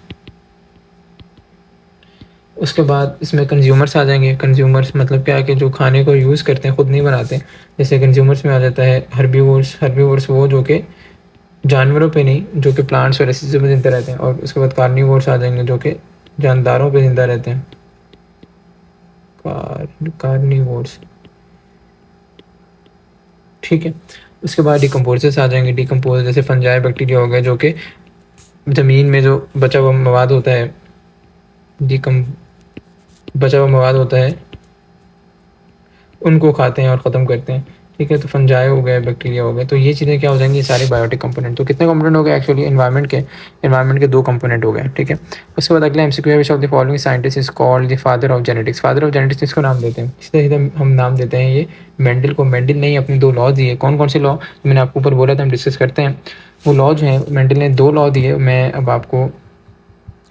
उसके बाद इसमें कंज्यूमर्स आ जाएंगे। कंज्यूमर्स मतलब क्या है कि जो खाने को यूज़ करते हैं, ख़ुद नहीं बनाते। जैसे कंज्यूमर्स में आ जाता है हर्बीवोर्स। हर्बीवोर्स वो जो कि जानवरों पे नहीं, जो कि प्लांट्स और ऐसी चीज़ों में ज़िंदा रहते हैं। और उसके बाद कार्निवोर्स आ जाएंगे, जो कि जानदारों पे ज़िंदा रहते हैं। कार्निवोर्स, ठीक है। उसके बाद डिकम्पोजर्स आ जाएंगे। डिकम्पोज जैसे फंजाई बैक्टीरिया हो गए, जो कि ज़मीन में जो बचा हुआ मवाद होता है, बचा हुआ मवाद होता है, उनको खाते हैं और ख़त्म करते हैं, ठीक है। तो फंजाई हो गए, बैक्टीरिया हो गए, तो ये चीज़ें क्या हो जाएंगी, ये सारे बायोटिक कंपोनेंट। तो कितने कंपोनेंट हो गए एक्चुअली एनवायरनमेंट के 2 कंपोनेंट हो गए, ठीक है। उसके बाद अगला एमसीक्यू है, which of the following scientist is called the father of genetics. Father of genetics किसको नाम देते हैं? सीधा सीधा हम नाम देते हैं ये मेंडल को। मेंडल ने अपने 2 लॉ दिए। कौन कौन से लॉ? मैंने आपको ऊपर बोला था, हम डिस्कस करते हैं। वो लॉ जो है, मेंडल ने 2 लॉ दिए। मैं अब आपको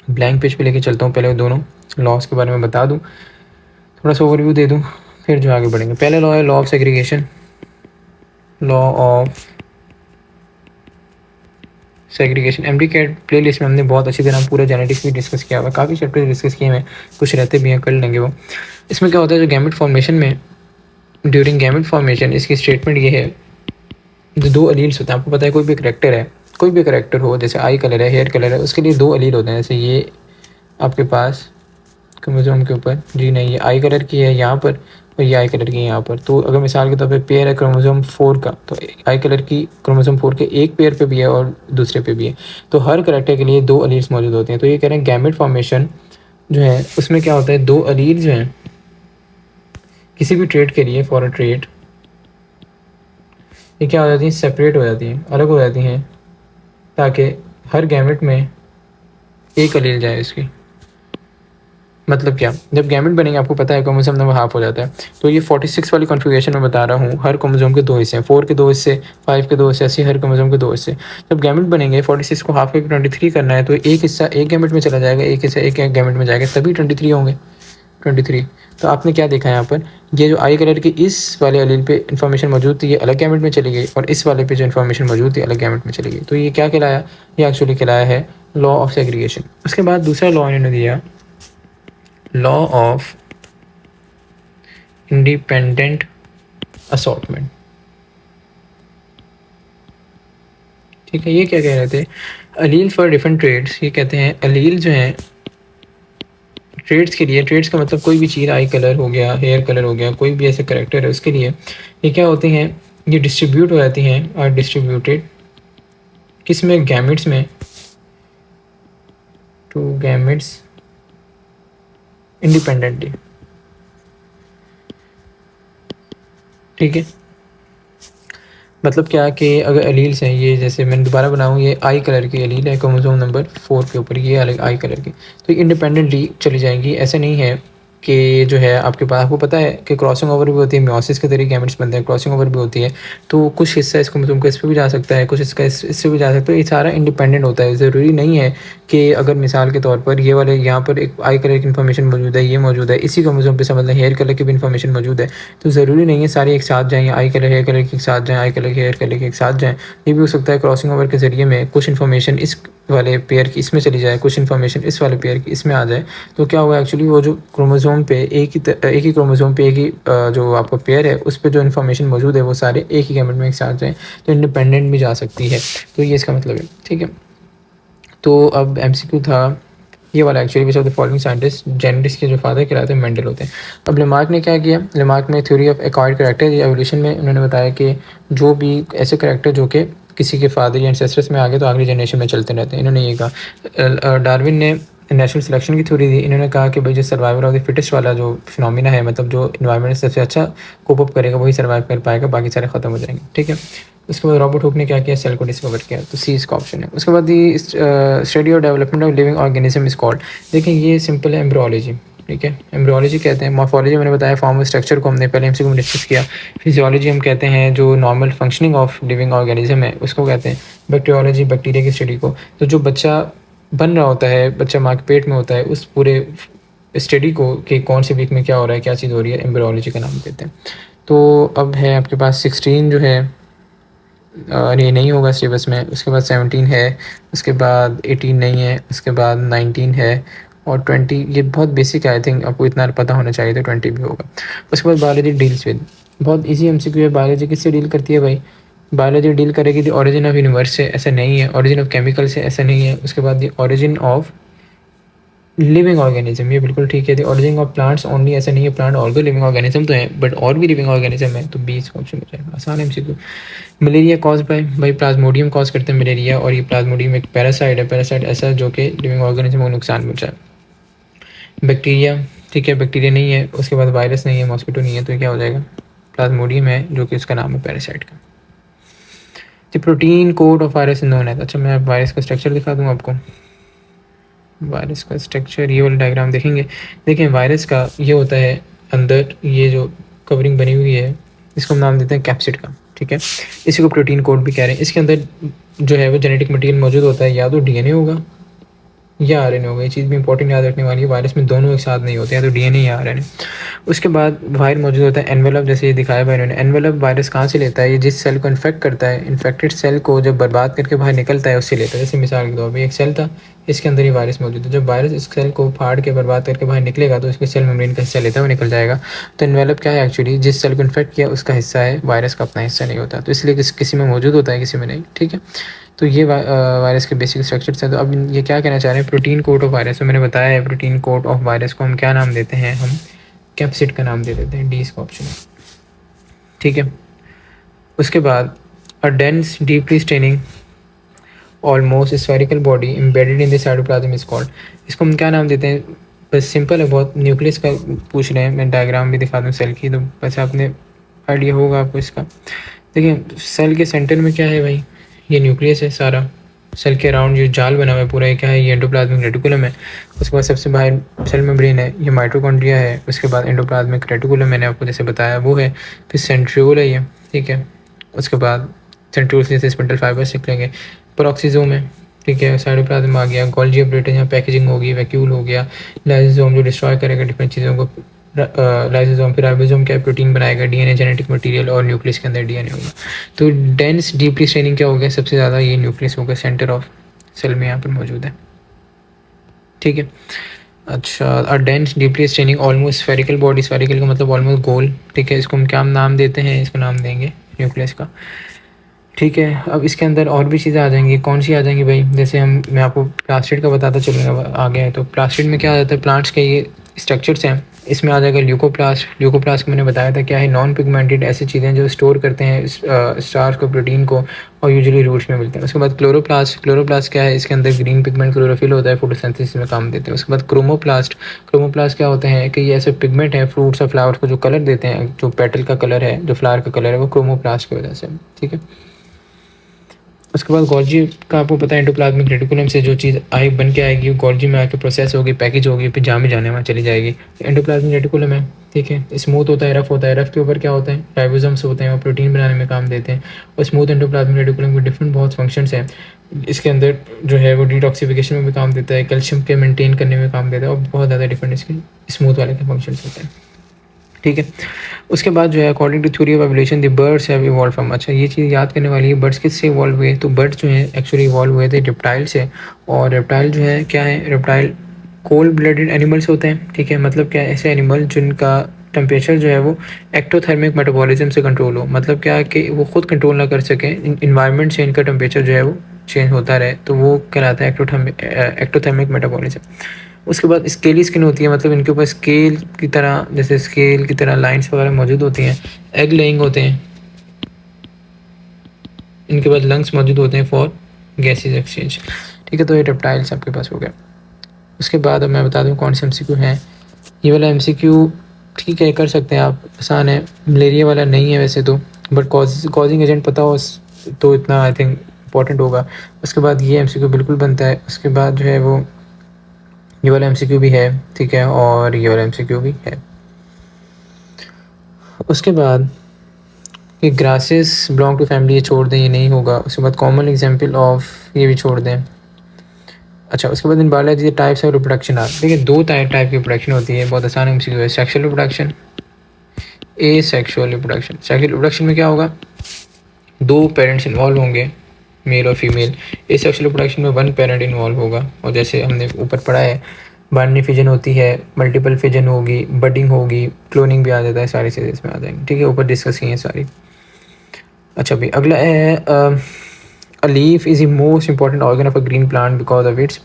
ब्लैंक पेज पे लेके चलता हूँ। पहले वो दोनों लॉज के बारे में बता दूँ, थोड़ा सा ओवरव्यू दे दूँ, फिर जो आगे बढ़ेंगे। पहला लॉ है law of segregation. Law of segregation MDCAT playlist में हमने बहुत अच्छी तरह पूरा जेनेटिक्स भी डिस्कस किया हुआ है। काफ़ी चैप्टर डिस्कस किए हैं, कुछ रहते भी हैं, कर लेंगे वो। इसमें क्या होता है, जो गैमेट फॉर्मेशन में, ड्यूरिंग गैमेट फॉर्मेशन, इसकी स्टेटमेंट ये है, जो 2 अलील्स होते हैं, आपको पता है कोई भी करेक्टर है, कोई भी करेक्टर हो, जैसे आई कलर है, हेयर कलर है, उसके लिए 2 अलील होते हैं। जैसे ये आपके पास क्रोमोसोम के ऊपर, जी नहीं, ये आई कलर की है यहाँ पर और ये आई कलर की है यहाँ पर। तो अगर मिसाल के तौर पे पेयर है क्रोमोसोम 4 का, तो आई कलर की क्रोमोसोम 4 के एक पेयर पे भी है और दूसरे पे भी है। तो हर करेक्टर के लिए 2 अलील्स मौजूद होते हैं। तो ये कह रहे हैं गैमेट फॉर्मेशन जो है उसमें क्या होता है, 2 अलील जो हैं किसी भी ट्रेट के लिए, फॉर अ ट्रेट, ये क्या हो जाती हैं, सेपरेट हो जाती हैं, अलग हो जाती हैं, ताकि हर गैमेट में एक अलील जाए इसकी। मतलब क्या, जब गैमेट बनेंगे आपको पता है क्रोमोसोम नंबर हाफ हो जाता है। तो ये 46 वाली कॉन्फ़िगरेशन में बता रहा हूँ, हर क्रोमोसोम के 2 हिस्से हैं, 4 के 2 हिस्से, 5 के 2 हिस्से, ऐसे हर क्रोमोसोम के 2 हिस्से। जब गैमेट बनेंगे 46 को हाफ करके 23 करना है, तो एक हिस्सा एक गैमेट में चला जाएगा, एक हिस्सा एक गैमेट में जाएगा, तभी 23 होंगे, 23। तो आपने क्या देखा है यहाँ पर, ये जो आई कलर की इस वाले अलील पे इन्फॉर्मेशन मौजूद थी, ये अलग गैमेट में चली गई, और इस वाले पे जो इन्फॉर्मेशन मौजूद थी अलग गैमेट में चली गई। तो ये क्या कहलाया, ये एक्चुअली कहलाया है लॉ ऑफ सेग्रीगेशन। उसके बाद दूसरा लॉ इन्होंने दिया, लॉ ऑफ इंडिपेंडेंट असॉर्टमेंट, ठीक है। ये क्या कह रहे थे, अलील फॉर डिफरेंट ट्रेड्स। ये कहते हैं अलील जो हैं ट्रेड्स के लिए, ट्रेड्स का मतलब कोई भी चीज़, आई कलर हो गया, हेयर कलर हो गया, कोई भी ऐसे करेक्टर है उसके लिए, ये क्या होते हैं, ये डिस्ट्रीब्यूट हो जाती हैं, और डिस्ट्रीब्यूटेड किस में, गैमेट्स में, टू गैमेट्स इंडिपेंडेंटली, ठीक है। मतलब क्या कि अगर अलील्स हैं, ये जैसे मैंने दोबारा बनाऊँ, ये आई कलर की अलील है क्रोमोसोम नंबर 4 के ऊपर, ये अलग आई कलर की, तो इंडिपेंडेंटली चली जाएंगी। ऐसा नहीं है कि जो है आपके पास, आपको पता है कि क्रॉसिंग ओवर भी होती है, मियोसिस के तरीके गैमेट्स बनते हैं, क्रॉसिंग ओवर भी होती है। तो कुछ हिस्सा इस क्रोमोसोम का इस पर भी जा सकता है, कुछ इसका इससे भी जा सकता है। ये सारा इंडिपेंडेंट होता है। ज़रूरी नहीं है कि अगर मिसाल के तौर पर ये वाले यहाँ पर एक आई कलर की इन्फॉर्मेशन मौजूद है, ये मौजूद है, इसी क्रोमोसोम पे समझ लें हेयर कलर की भी इन्फॉर्मेशन मौजूद है, तो ज़रूरी नहीं है सारे एक साथ जाएँ, आई कलर हेयर कलर के एक साथ जाएँ, आई कलर हेयर कलर के एक साथ जाएँ। ये भी हो सकता है क्रॉसिंग ओवर के ज़रिए में कुछ इन्फॉर्मेशन इस वाले पेयर की इसमें चली जाए, कुछ इन्फॉर्मेशन इस वाले पेयर की इसमें आ जाए। तो क्या हुआ एक्चुअली, वो जो क्रोमोसोम पे एक ही क्रोमोसोम पे एक ही जो आपका पेयर है उस पर जो इन्फॉर्मेशन मौजूद है वो सारे एक ही गैमेट में एक साथ जाएँ, तो इंडिपेंडेंट भी जा सकती है। तो ये इसका मतलब है, ठीक है। तो अब एमसीक्यू था ये वाला actually, which of the following scientist genetics के जो फादर कहलाते हैं मेंडल होते हैं। अब लेमार्क ने क्या किया, लेमार्क में थ्योरी ऑफ एक्वायर्ड करेक्टर या एवोल्यूशन में उन्होंने बताया कि जो भी ऐसे करेक्टर जो कि किसी के फादर या एंसेस्टर्स में आ गए तो अगली जनरेशन में चलते रहते हैं, इन्होंने ये कहा। डार्विन ने नेचुरल सिलेक्शन की थ्योरी दी। इन्होंने कहा कि भाई जो सर्वाइवल ऑफ द फिटेस्ट वाला जो फिनोमिना है, मतलब जो इन्वायरमेंट सबसे अच्छा कोप अप करेगा वही सर्वाइव कर पाएगा, बाकी सारे ख़त्म हो जाएंगे, ठीक है। उसके बाद रॉबर्ट हुक ने क्या किया, सेल को डिस्कवर किया, तो सी इसका ऑप्शन है। उसके बाद दी स्टडी और development of living organism is called. देखिए ये सिंपल है, एम्ब्रियोलॉजी, ठीक है। एम्ब्रियोलॉजी कहते हैं, मॉर्फोलॉजी मैंने बताया, फॉर्म ऑफ स्ट्रक्चर को हमने पहले एमसीक्यू में डिस्कस किया। फिजियोलॉजी हम कहते हैं जो normal functioning of living organism है उसको कहते हैं। बैक्टीरियोलॉजी बैक्टीरिया की स्टडी को, तो जो बच्चा बन रहा होता है, बच्चा माँ के पेट में होता है, उस पूरे स्टडी को कि कौन से वीक में क्या हो रहा है, क्या चीज़ हो रही है, एम्ब्रियोलॉजी का नाम देते हैं। तो अब है आपके पास 16 जो है ये नहीं होगा सिलेबस में, उसके बाद 17 है, उसके बाद 18 नहीं है, उसके बाद 19 है, और 20 ये बहुत बेसिक है, आई थिंक आपको इतना पता होना चाहिए, तो 20 भी होगा। उसके बाद बायोलॉजी डील्स विद, बहुत ईजी एमसीक्यू है। बायोलॉजी किससे डील करती है भाई? बायोलॉजी डील करेगी द ऑरिजिन ऑफ यूनिवर्स से, ऐसा नहीं है। ऑरिजिन ऑफ केमिकल से, ऐसा नहीं है। उसके बाद the origin of living organism, ये बिल्कुल ठीक है। The origin of plants only, ऐसा नहीं है। प्लांट ऑल्दो लिविंग ऑर्गेनिज्म तो है, बट और भी लिविंग ऑर्गेनिज्म है, तो 20 ऑप्शन हो जाएगा। आसान है एमसीक्यू। मलेरिया कॉज बाय, भाई प्लाज्मोडियम कॉज करते हैं मलेरिया, और ये प्लाज्मोडियम एक पैरासाइट है। पैरासाइट ऐसा जो कि लिविंग ऑर्गेनिज्म को नुकसान पहुंचाए। बैक्टीरिया, ठीक है, बैक्टीरिया नहीं है। उसके बाद वायरस नहीं है, मॉस्किटो नहीं है, तो क्या हो जाएगा? प्लाज्मोडियम है, जो कि उसका नाम है पैरासाइट का। The protein code of virus known है। अच्छा, मैं वायरस का स्ट्रक्चर दिखा दूँ आपको। वायरस का स्ट्रक्चर, ये वाला डायग्राम देखेंगे। देखें, वायरस का ये होता है अंदर, ये जो कवरिंग बनी हुई है, इसको हम नाम देते हैं कैप्सिड का, ठीक है। इसी को प्रोटीन कोड भी कह रहे हैं। इसके अंदर जो है वो जेनेटिक मटेरियल मौजूद होता है, या तो डीएनए होगा या आरएनए होगा। ये चीज़ भी इंपॉर्टेंट याद रखने वाली है। वायरस में दोनों एक साथ नहीं होते हैं, तो डीएनए या आरएनए। उसके बाद बाहर मौजूद होता है एनवेलप, जैसे ये दिखाया भाई इन्होंने। एनवेलप वायरस कहाँ से लेता है? ये जिस सेल को इन्फेक्ट करता है, इन्फेक्टेड सेल को जब बर्बाद करके बाहर निकलता है, उससे लेता है। जैसे मिसाल के तौर पर एक सेल था, इसके अंदर ये वायरस मौजूद है। जब वायरस इस सेल को फाड़ के बर्बाद करके बाहर निकलेगा, तो इसके सेल मेम्ब्रेन का हिस्सा लेता है, वो निकल जाएगा। तो एनवेलप क्या है? एक्चुअली जिस सेल को इन्फेक्ट किया उसका हिस्सा है, वायरस का अपना हिस्सा नहीं होता। तो इसलिए किसी में मौजूद होता है, किसी में नहीं, ठीक है। तो ये वायरस के बेसिक स्ट्रक्चर्स हैं। तो अब ये क्या कहना चाह रहे हैं? Protein code of virus. तो मैंने बताया है, प्रोटीन कोड ऑफ वायरस को हम क्या नाम देते हैं? हम कैप्सिड का नाम दे देते हैं। डी इसका ऑप्शन है, ठीक है। उसके बाद a dense deeply staining almost spherical body embedded in the cytoplasm is called. इसको हम क्या नाम देते हैं? बस सिंपल है बहुत। न्यूक्लियस का पूछ रहे हैं, मैं डायग्राम भी दिखा दूँ सेल की, तो बस आपने आइडिया होगा आपको इसका। देखिए, सेल के सेंटर में क्या है भाई? ये न्यूक्लियस है सारा। सेल के अराउंड जो जाल बना हुआ है पूरा, ये क्या है? ये एंडोप्लाज्मिक रेटिकुलम है। उसके बाद सबसे बाहर सेल मेम्ब्रेन है, ये माइटोकॉन्ड्रिया है। उसके बाद एंडोप्लाज्मिक रेटिकुलम मैंने आपको जैसे बताया वो है। फिर सेंट्रियोल है ये, ठीक है। उसके बाद सेंट्रियोल से स्पिंडल फाइबर सीख लेंगे। पेरोक्सिसोम है, ठीक है। साइटोप्लाज्म आ गया। गोल्गी ऑपरेटर, यहाँ पैकेजिंग होगी। वैक्यूल हो गया। लाइसोसोम जो डिस्ट्रॉय करेगा डिफरेंट चीज़ों को। लाइसोसोम, फिर राइबोसोम क्या प्रोटीन बनाएगा, डीएनए जेनेटिक मटेरियल, और न्यूक्लियस के अंदर डीएनए होगा। तो डेंस डीपली स्टेनिंग क्या हो गया? सबसे ज़्यादा ये न्यूक्लियस होगा, सेंटर ऑफ सेल में यहाँ पर मौजूद है, ठीक है। अच्छा, a dense deeply staining almost spherical body, spherical का मतलब ऑलमोस्ट गोल, ठीक है। इसको हम क्या नाम देते हैं? इसको नाम देंगे न्यूक्लियस का, ठीक है। अब इसके अंदर और भी चीज़ें आ जाएंगी। कौन सी आ जाएंगी भाई? जैसे मैं आपको प्लास्टिड का बताता चलूँगा, आ गया है। तो प्लास्टिड में क्या आ जाता है? प्लांट्स के ये स्ट्रक्चर्स हैं। इसमें आ जाएगा ल्यूकोप्लास्ट। ल्यूकोप्लास्ट को मैंने बताया था क्या है? नॉन पिगमेंटेड ऐसी चीज़ें जो स्टोर करते हैं स्टार्च को, प्रोटीन को, और यूजुअली रूट्स में मिलते हैं। उसके बाद क्लोरोप्लास्ट। क्लोरोप्लास्ट क्या है? इसके अंदर ग्रीन पिगमेंट क्लोरोफिल होता है, फोटोसिंथेसिस में काम देते हैं। उसके बाद क्रोमोप्लास्ट। क्रोमोप्लास्ट क्या होते हैं? कि ये ऐसे पिगमेंट हैं फ्रूट्स और फ्लावर्स को जो कलर देते हैं, जो पेटल का कलर है, जो फ्लावर का कलर है, वो क्रोमोप्लास्ट की वजह से, ठीक है। उसके बाद गोल्जी का आपको पता है, एंडोप्लाज्मिक रेटिकुलम से जो चीज़ आई बन के आएगी, वो गोल्जी में आके प्रोसेस होगी, पैकेज होगी, फिर जाम में जाने में चली जाएगी। एंडोप्लाज्मिक रेटिकुलम है, ठीक है। स्मूथ होता है, रफ होता है। रफ के ऊपर क्या होता है? राइबोसोम्स होते हैं, और प्रोटीन बनाने में काम देते हैं। और स्मूथ एंडोप्लाज्मिक रेटिकुलम के डिफरेंट बहुत फंक्शंस हैं। इसके अंदर जो है वो डिटॉक्सिफिकेशन में भी काम देता है, कैल्शियम के मेंटेन करने में काम देता है, और बहुत ज़्यादा डिफरेंट इसके स्मूथ वाले के फंक्शंस होते हैं, ठीक है। उसके बाद जो है according to theory of evolution the birds have evolve from. अच्छा, ये चीज़ याद करने वाली है, बर्ड्स किससे इवॉल्व हुए? तो बर्ड्स जो हैं एक्चुअली इवॉल्व हुए थे रेप्टाइल से। और रेप्टाइल जो है क्या है? रेप्टाइल कोल्ड ब्लडेड एनिमल्स होते हैं, ठीक है। मतलब क्या? ऐसे एनिमल जिनका टेम्परेचर जो है वो एक्टोथर्मिक मेटाबॉलिज्म से कंट्रोल हो। मतलब क्या है कि वो खुद कंट्रोल ना कर सकें, इन्वायरमेंट से इनका टेम्परेचर जो है वो चेंज होता रहे, तो वो कहलाता है एक्टोथर्मिक मेटाबॉलिज्म। उसके बाद स्केली स्किन होती है, मतलब इनके ऊपर स्केल की तरह, जैसे स्केल की तरह लाइंस वगैरह मौजूद होती हैं। एग लेइंग होते हैं। इनके बाद लंग्स मौजूद होते हैं फॉर गैसेज एक्सचेंज, ठीक है। तो ये रेप्टाइल्स आपके पास हो गया। उसके बाद अब मैं बता दूँ कौन से एमसीक्यू हैं। ये वाला एमसीक्यू ठीक है, कर सकते हैं आप, आसान है। मलेरिया वाला नहीं है वैसे तो, बट कॉजिंग एजेंट पता हो तो इतना आई थिंक इंपॉर्टेंट होगा। उसके बाद ये एमसीक्यू बिल्कुल बनता है। उसके बाद जो है वो ये वाला एमसीक्यू भी है, ठीक है, और ये वाला एमसीक्यू भी है। उसके बाद ये ग्रासेस बिलोंग टू फैमिली, ये छोड़ दें, ये नहीं होगा। उसके बाद कॉमन एग्जांपल ऑफ, ये भी छोड़ दें। अच्छा, उसके बाद in biology types of reproduction आ, देखिए दो टाइप की रिप्रोडक्शन होती है, बहुत आसान एमसीक्यू है। सेक्सुअल रिप्रोडक्शन, ए सेक्सुअल रिप्रोडक्शन। सेक्सुअल रिप्रोडक्शन में क्या होगा? दो पेरेंट्स इन्वॉल्व होंगे, मेल और फीमेल। ए सेक्सुअल रिप्रोडक्शन में वन पेरेंट इन्वॉल्व होगा, और जैसे हमने ऊपर पढ़ा है बाइनरी फिजन होती है, मल्टीपल फिजन होगी, बडिंग होगी, क्लोनिंग भी आ जाता है, सारी चीज़ें इसमें आ जाएंगी, ठीक है, ऊपर डिस्कस की हैं सारी। अच्छा भाई अगला है a leaf is the most important organ of a green plant because of its.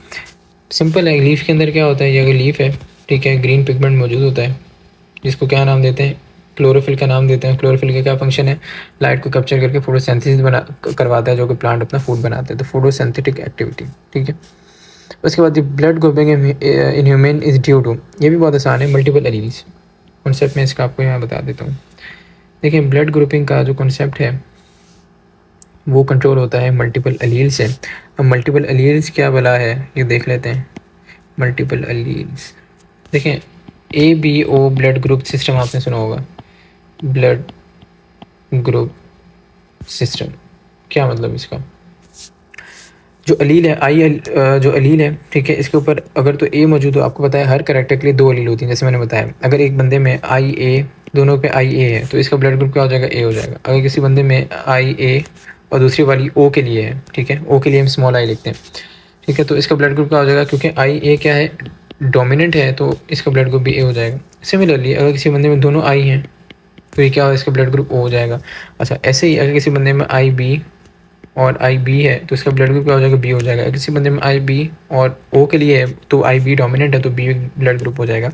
Simple है, लीफ के अंदर क्या होता है, ये अगर लीफ है, ठीक है, ग्रीन पिगमेंट मौजूद होता है, जिसको क्या नाम देते हैं, क्लोरोफिल का नाम देते हैं। क्लोरोफिल का क्या फंक्शन है, लाइट को कैप्चर करके फोटोसिंथेसिस बना करवाता है, जो कि प्लांट अपना फूड बनाते हैं, तो फोटोसिंथेटिक एक्टिविटी, ठीक है। उसके बाद blood grouping in human is due to, ये भी बहुत आसान है, मल्टीपल एलील्स। कॉन्सेप्ट में इसका आपको यहाँ बता देता हूँ। देखिए ब्लड ग्रुपिंग का जो कॉन्सेप्ट है वो कंट्रोल होता है मल्टीपल एलील से। अब मल्टीपल एलील्स क्या भला है ये देख लेते हैं। मल्टीपल एलील्स देखें, ABO ब्लड ग्रुप सिस्टम आपने सुना होगा, ब्लड ग्रुप सिस्टम, क्या मतलब इसका, जो अलील है जो अलील है, ठीक है, इसके ऊपर अगर तो ए मौजूद हो, आपको पता है हर कैरेक्टर के लिए 2 अलील होती हैं, जैसे मैंने बताया, अगर एक बंदे में IA, दोनों पे IA है तो इसका ब्लड ग्रुप क्या हो जाएगा, A हो जाएगा। अगर किसी बंदे में IA और दूसरी वाली O के लिए है, ठीक है, O के लिए हम स्मॉल I लिखते हैं, ठीक है, तो इसका ब्लड ग्रुप क्या हो जाएगा, क्योंकि IA क्या है, डोमिनेंट है, तो इसका ब्लड ग्रुप भी A हो जाएगा। सिमिलरली अगर किसी बंदे में दोनों I हैं तो ये क्या हो, इसका ब्लड ग्रुप O हो जाएगा। अच्छा ऐसे ही अगर किसी बंदे में IB और IB है तो इसका ब्लड ग्रुप क्या हो जाएगा, B हो जाएगा। किसी बंदे में IB और O के लिए है तो IB डोमिनेंट है तो B ब्लड ग्रुप हो जाएगा,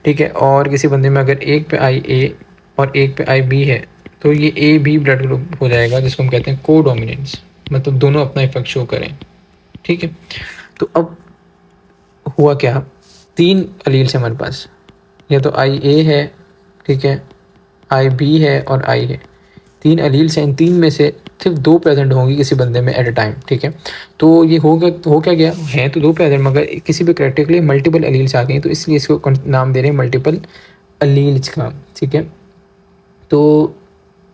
ठीक है। और किसी बंदे में अगर एक पे IA और एक पे IB है तो ये AB ब्लड ग्रुप हो जाएगा, जिसको हम कहते हैं को डोमिनेंस, मतलब दोनों अपना इफेक्ट शो करें, ठीक है। तो अब हुआ क्या, 3 अलील्स हमारे पास, या तो IA है, ठीक है, IB है और I है, 3 अलील्स हैं, इन 3 में से सिर्फ 2 प्रेजेंट होंगी किसी बंदे में एट अ टाइम, ठीक है। तो ये हो क्या गया, हैं तो 2 प्रेजेंट, मगर किसी भी कैरेक्टर के लिए मल्टीपल अलील्स आ गई, तो इसलिए इसको नाम दे रहे हैं मल्टीपल अलील्स का, ठीक है। तो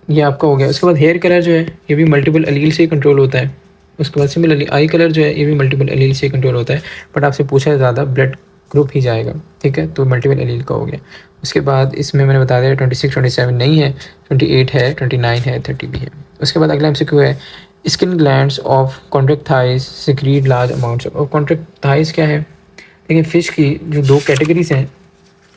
ये आपका हो गया। उसके बाद हेयर कलर जो है ये भी मल्टीपल अलील से ही कंट्रोल होता है। उसके बाद सिमिलरली आई कलर जो है ये भी मल्टीपल अलील से ही कंट्रोल होता है, बट आपसे पूछा है ज़्यादा ब्लड ग्रुप ही जाएगा, ठीक है, तो मल्टीपल अलील का हो गया। उसके बाद इसमें मैंने बता दिया 26 27 नहीं है, 28 है, 29 है, 30 भी है। उसके बाद अगला MCQ है, skin glands of contract thighs secrete large amounts of. Contract thighs क्या है, देखिए फ़िश की जो 2 कैटेगरीज हैं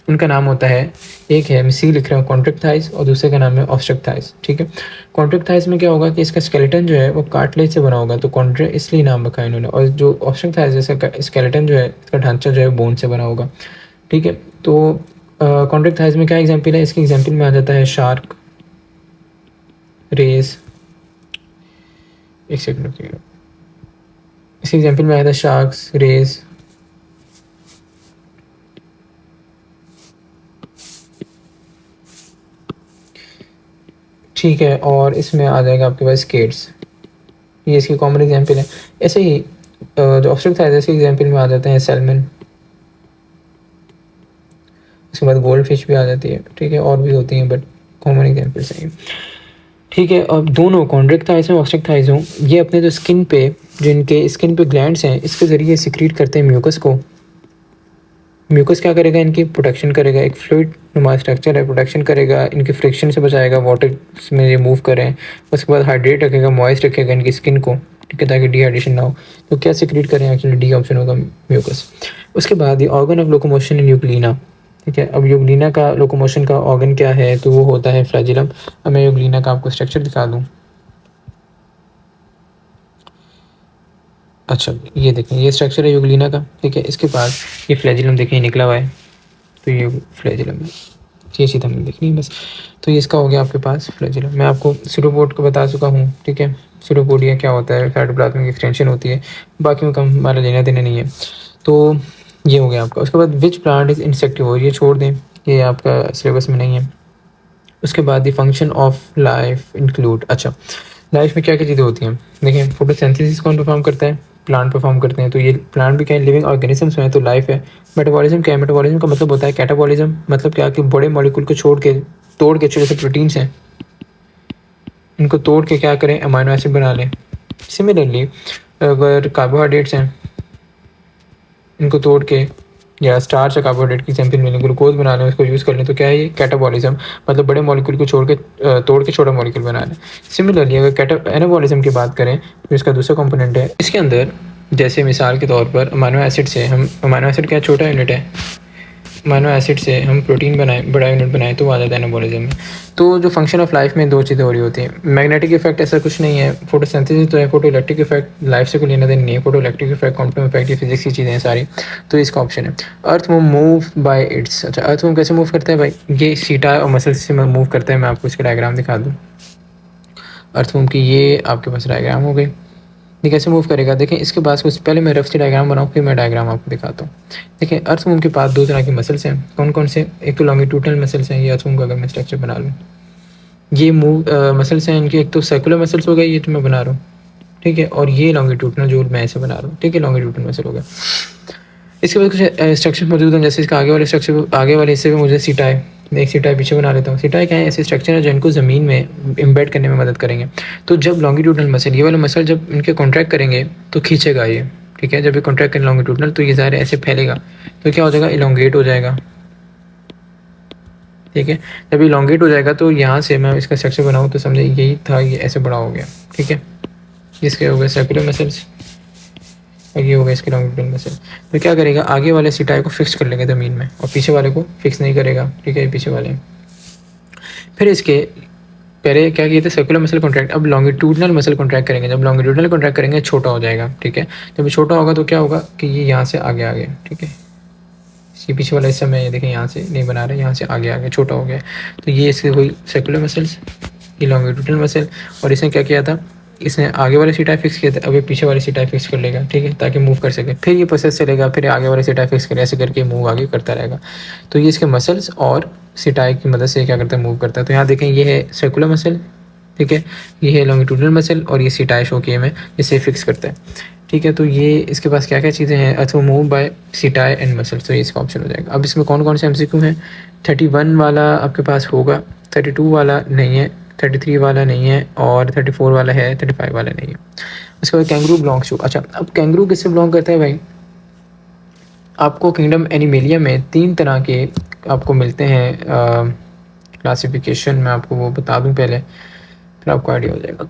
उनका नाम होता है, एक है मैं सी लिख रहा हूँ कॉन्ट्रैक्ट थाइज और दूसरे का नाम है ऑब्स्ट्रक्ट थाइज, ठीक है। कॉन्ट्रैक्ट थाइज में क्या होगा कि इसका स्केलेटन जो है वो कार्टिलेज से बना होगा, तो कॉन्ट्रैक्ट इसलिए नाम रखा है इन्होंने। और जो ऑब्स्ट्रक्ट थाइज इसका स्केलेटन जो है, इसका ढांचा जो है बोन से बना होगा, ठीक है। तो कॉन्ट्रैक्ट थाइज में क्या एग्जाम्पल है, इसके एग्जाम्पल में आ जाता है शार्क, रेस, एक सेकंड रखिएगा, इसके एग्जाम्पल में आया था शार्क्स, रेस, ठीक है, और इसमें आ जाएगा आपके पास स्केट्स, ये इसकी कॉमन एग्जांपल है। ऐसे ही जो ऑब्स्ट्रक्ट था इसके एग्जांपल में आ जाते हैं सैल्मन, उसके बाद गोल्ड फिश भी आ जाती है, ठीक है, और भी होती हैं बट कॉमन एग्जांपल्स हैं, ठीक है। अब दोनों कॉन्ट्रैक्ट थाइज हों ऑब्स्ट्रक्ट थाइज हों, ये अपने जो स्किन पे, जो इनके स्किन पे ग्लैंड्स हैं, इसके ज़रिए सिक्रीट करते हैं म्यूकस को। म्यूकस क्या करेगा, इनकी प्रोटेक्शन करेगा, एक फ्लूइड नुमा स्ट्रक्चर है, प्रोटेक्शन करेगा, इनके फ्रिक्शन से बचाएगा, वाटर में रिमूव करें। उसके बाद हाइड्रेट रखेगा, मॉइस्ट रखेगा इनकी स्किन को, ठीक है, ताकि डिहाइड्रेशन ना हो। तो क्या सिक्रीट करें, एक्चुअली डी ऑप्शन होगा म्यूकस। उसके बाद ये organ of locomotion in Euglena, ठीक है। अब यूग्लिना का लोकोमोशन का ऑर्गन क्या है, तो वो होता है फ्लैजिलम। अब मैं यूग्लिना का आपको स्ट्रक्चर दिखा दूँ। अच्छा ये देखें, ये स्ट्रक्चर है यूग्लिना का, ठीक है। इसके पास ये फ्लैजिलम देखें निकला हुआ है, तो ये फ्लैजिलम है, ये चीज़ हमने देखनी है बस। तो ये इसका हो गया आपके पास फ्लैजिलम। मैं आपको सीरोपोड को बता चुका हूँ, ठीक है। सीरोपोडिया क्या होता है, साइटोप्लाज्म की एक्सटेंशन होती है, बाकी का हमारा लेना देना नहीं है। तो ये हो गया आपका। उसके बाद विच प्लांट इज इंसेक्टिवोर, ये छोड़ दें, ये आपका सिलेबस में नहीं है। उसके बाद the function of life include, अच्छा लाइफ में क्या क्या चीज़ें होती हैं, देखें फोटोसिंथेसिस कौन परफॉर्म करता है, प्लांट परफॉर्म करते हैं, तो ये प्लांट भी क्या है, लिविंग ऑर्गेनिजम्स हैं, तो लाइफ है। मेटाबॉलिज्म क्या है, मेटाबॉलिज्म का मतलब होता है कैटाबॉलिज्म, मतलब क्या कि बड़े मॉलिक्यूल को तोड़ के छोटे से प्रोटीन्स हैं, इनको तोड़ के क्या करें, अमाइनो एसिड बना लें। सिमिलरली अगर कार्बोहाइड्रेट्स हैं, इनको तोड़ के, या स्टार्च या कार्बोहाइड्रेट की एग्जाम्पल में ग्लूकोज बना लें, उसको यूज़ कर लें, तो क्या है ये कैटाबॉलिज्म, मतलब बड़े मॉलिक्यूल को तोड़ के छोटा मॉलिक्यूल बना लें। सिमिलरली अगर एनाबॉलिज्म की बात करें तो इसका दूसरा कंपोनेंट है, इसके अंदर जैसे मिसाल के तौर पर अमाइनो एसिड से हम, अमाइनो एसिड क्या छोटा यूनिट है, अमाइनो एसिड से हम प्रोटीन बनाए, बड़ा यूनिट बनाए तो वो आ जाता है एनाबॉलिज्म में। तो जो फंक्शन ऑफ लाइफ में दो चीज़ें हो रही होती हैं। मैग्नेटिक इफेक्ट ऐसा कुछ नहीं है, फोटोसिंथेसिस तो है, फोटो इलेक्ट्रिक इफेक्ट लाइफ से कोई लेना देना नहीं है, photo electric effect, quantum effect, ये फिजिक्स की चीज़ें हैं सारी, तो इसका ऑप्शन है। अर्थ मूव बाय इट्स, अच्छा अर्थ मूव कैसे मूव करता है भाई, ये सीटा और मसल से मूव करता है। मैं आपको इसका डायग्राम दिखा दूँ अर्थ मूव की, ये आपके पास डायग्राम हो गई। ये कैसे मूव करेगा, देखें इसके पास कुछ पहले मैं रफ सी डायग्राम बनाऊँ फिर मैं डायग्राम आपको दिखाता हूँ। देखिए अर्थ मूव के पास दो तरह की मसल्स हैं, कौन कौन से, एक तो लॉन्गिट्यूडनल मसल्स हैं, ये अर्थ मूव का अगर मैं स्ट्रक्चर बना लूँ, ये मूव मसल्स हैं इनके, एक तो सर्कुलर मसल्स हो गए ये तो मैं बना रहा हूँ, ठीक है, और ये लॉन्गिट्यूडनल जो मैं ऐसे बना रहा हूँ, ठीक है, लॉन्गिट्यूडनल मसल हो गया। इसके बाद कुछ स्ट्रक्चर मौजूद हैं, जैसे इसका आगे वाले स्ट्रक्चर, आगे वाले हिस्से में मुझे सीटाई, मैं एक सीटाई पीछे बना लेता हूँ। सीटाई क्या है, ऐसे स्ट्रक्चर है जो इनको ज़मीन में इम्बेड करने में मदद करेंगे। तो जब लॉन्गिट्यूडनल मसल, ये वाला मसल जब इनके कॉन्ट्रैक्ट करेंगे तो खींचेगा ये, ठीक है, जब ये कॉन्ट्रैक्ट करें लॉन्गिट्यूडनल तो ये ज़ाहिर ऐसे फैलेगा, तो क्या हो जाएगा, इलोंगेट हो जाएगा, ठीक है। जब इलोंगेट हो जाएगा तो यहाँ से मैं इसका स्ट्रक्चर बनाऊँ तो समझे यही था, ये ऐसे बड़ा हो गया, ठीक है, इसके हो गए सर्कुलर मसल्स और ये हो गया इसके लॉन्गिट्यूडनल मसल। तो क्या करेगा, आगे वाले सीटाई को फिक्स कर लेगा ज़मीन में और पीछे वाले को फिक्स नहीं करेगा, ठीक है, पीछे वाले। फिर इसके पहले क्या किए थे, सर्कुलर मसल कॉन्ट्रैक्ट, अब लॉन्गिट्यूडनल मसल कॉन्ट्रैक्ट करेंगे। जब लॉन्गिट्यूडनल कॉन्ट्रैक्ट करेंगे छोटा हो जाएगा, ठीक है, जब छोटा होगा तो क्या होगा कि ये यहाँ से आगे आ गया, ठीक है, इसके पीछे वाला हिस्सा में देखें यहाँ से नहीं बना रहे, यहाँ से आगे आ गया, छोटा हो गया। तो ये इसके हुई सर्कुलर मसल्स, ये लॉन्गिट्यूडनल मसल, और इसने क्या किया था, इसने आगे वाले सीटाई फिक्स किया था, अब ये पीछे वाले सीटाई फिक्स कर लेगा, ठीक है, ताकि मूव कर सके। फिर ये प्रोसेस चलेगा, फिर आगे वाले सीटाई फिक्स करे, ऐसे करके मूव आगे करता रहेगा। तो ये इसके मसल्स और सीटाई की मदद से क्या करता है, मूव करता है। तो यहाँ देखें ये है सर्कुलर मसल, ठीक है, ये है लॉन्गिट्यूडनल मसल और ये सीटाई शो किए में इसे फिक्स करता है, ठीक है। तो ये इसके पास क्या क्या चीज़ें हैं, अथवा मूव बाय सीटाई एंड मसल, तो ये इसका ऑप्शन हो जाएगा। अब इसमें कौन कौन से एमसीक्यू हैं, 31 वाला आपके पास होगा, 32 वाला नहीं है, 33 वाला नहीं है, और 34 वाला है, 35 वाला नहीं है। उसके बाद कैंगरू बिलोंग्स टू, अच्छा अब कैंगरू किससे बिलोंग करता है भाई, आपको किंगडम एनिमेलिया में 3 तरह के आपको मिलते हैं क्लासिफिकेशन, मैं आपको वो बता दूं पहले, फिर आपको आइडिया हो जाएगा।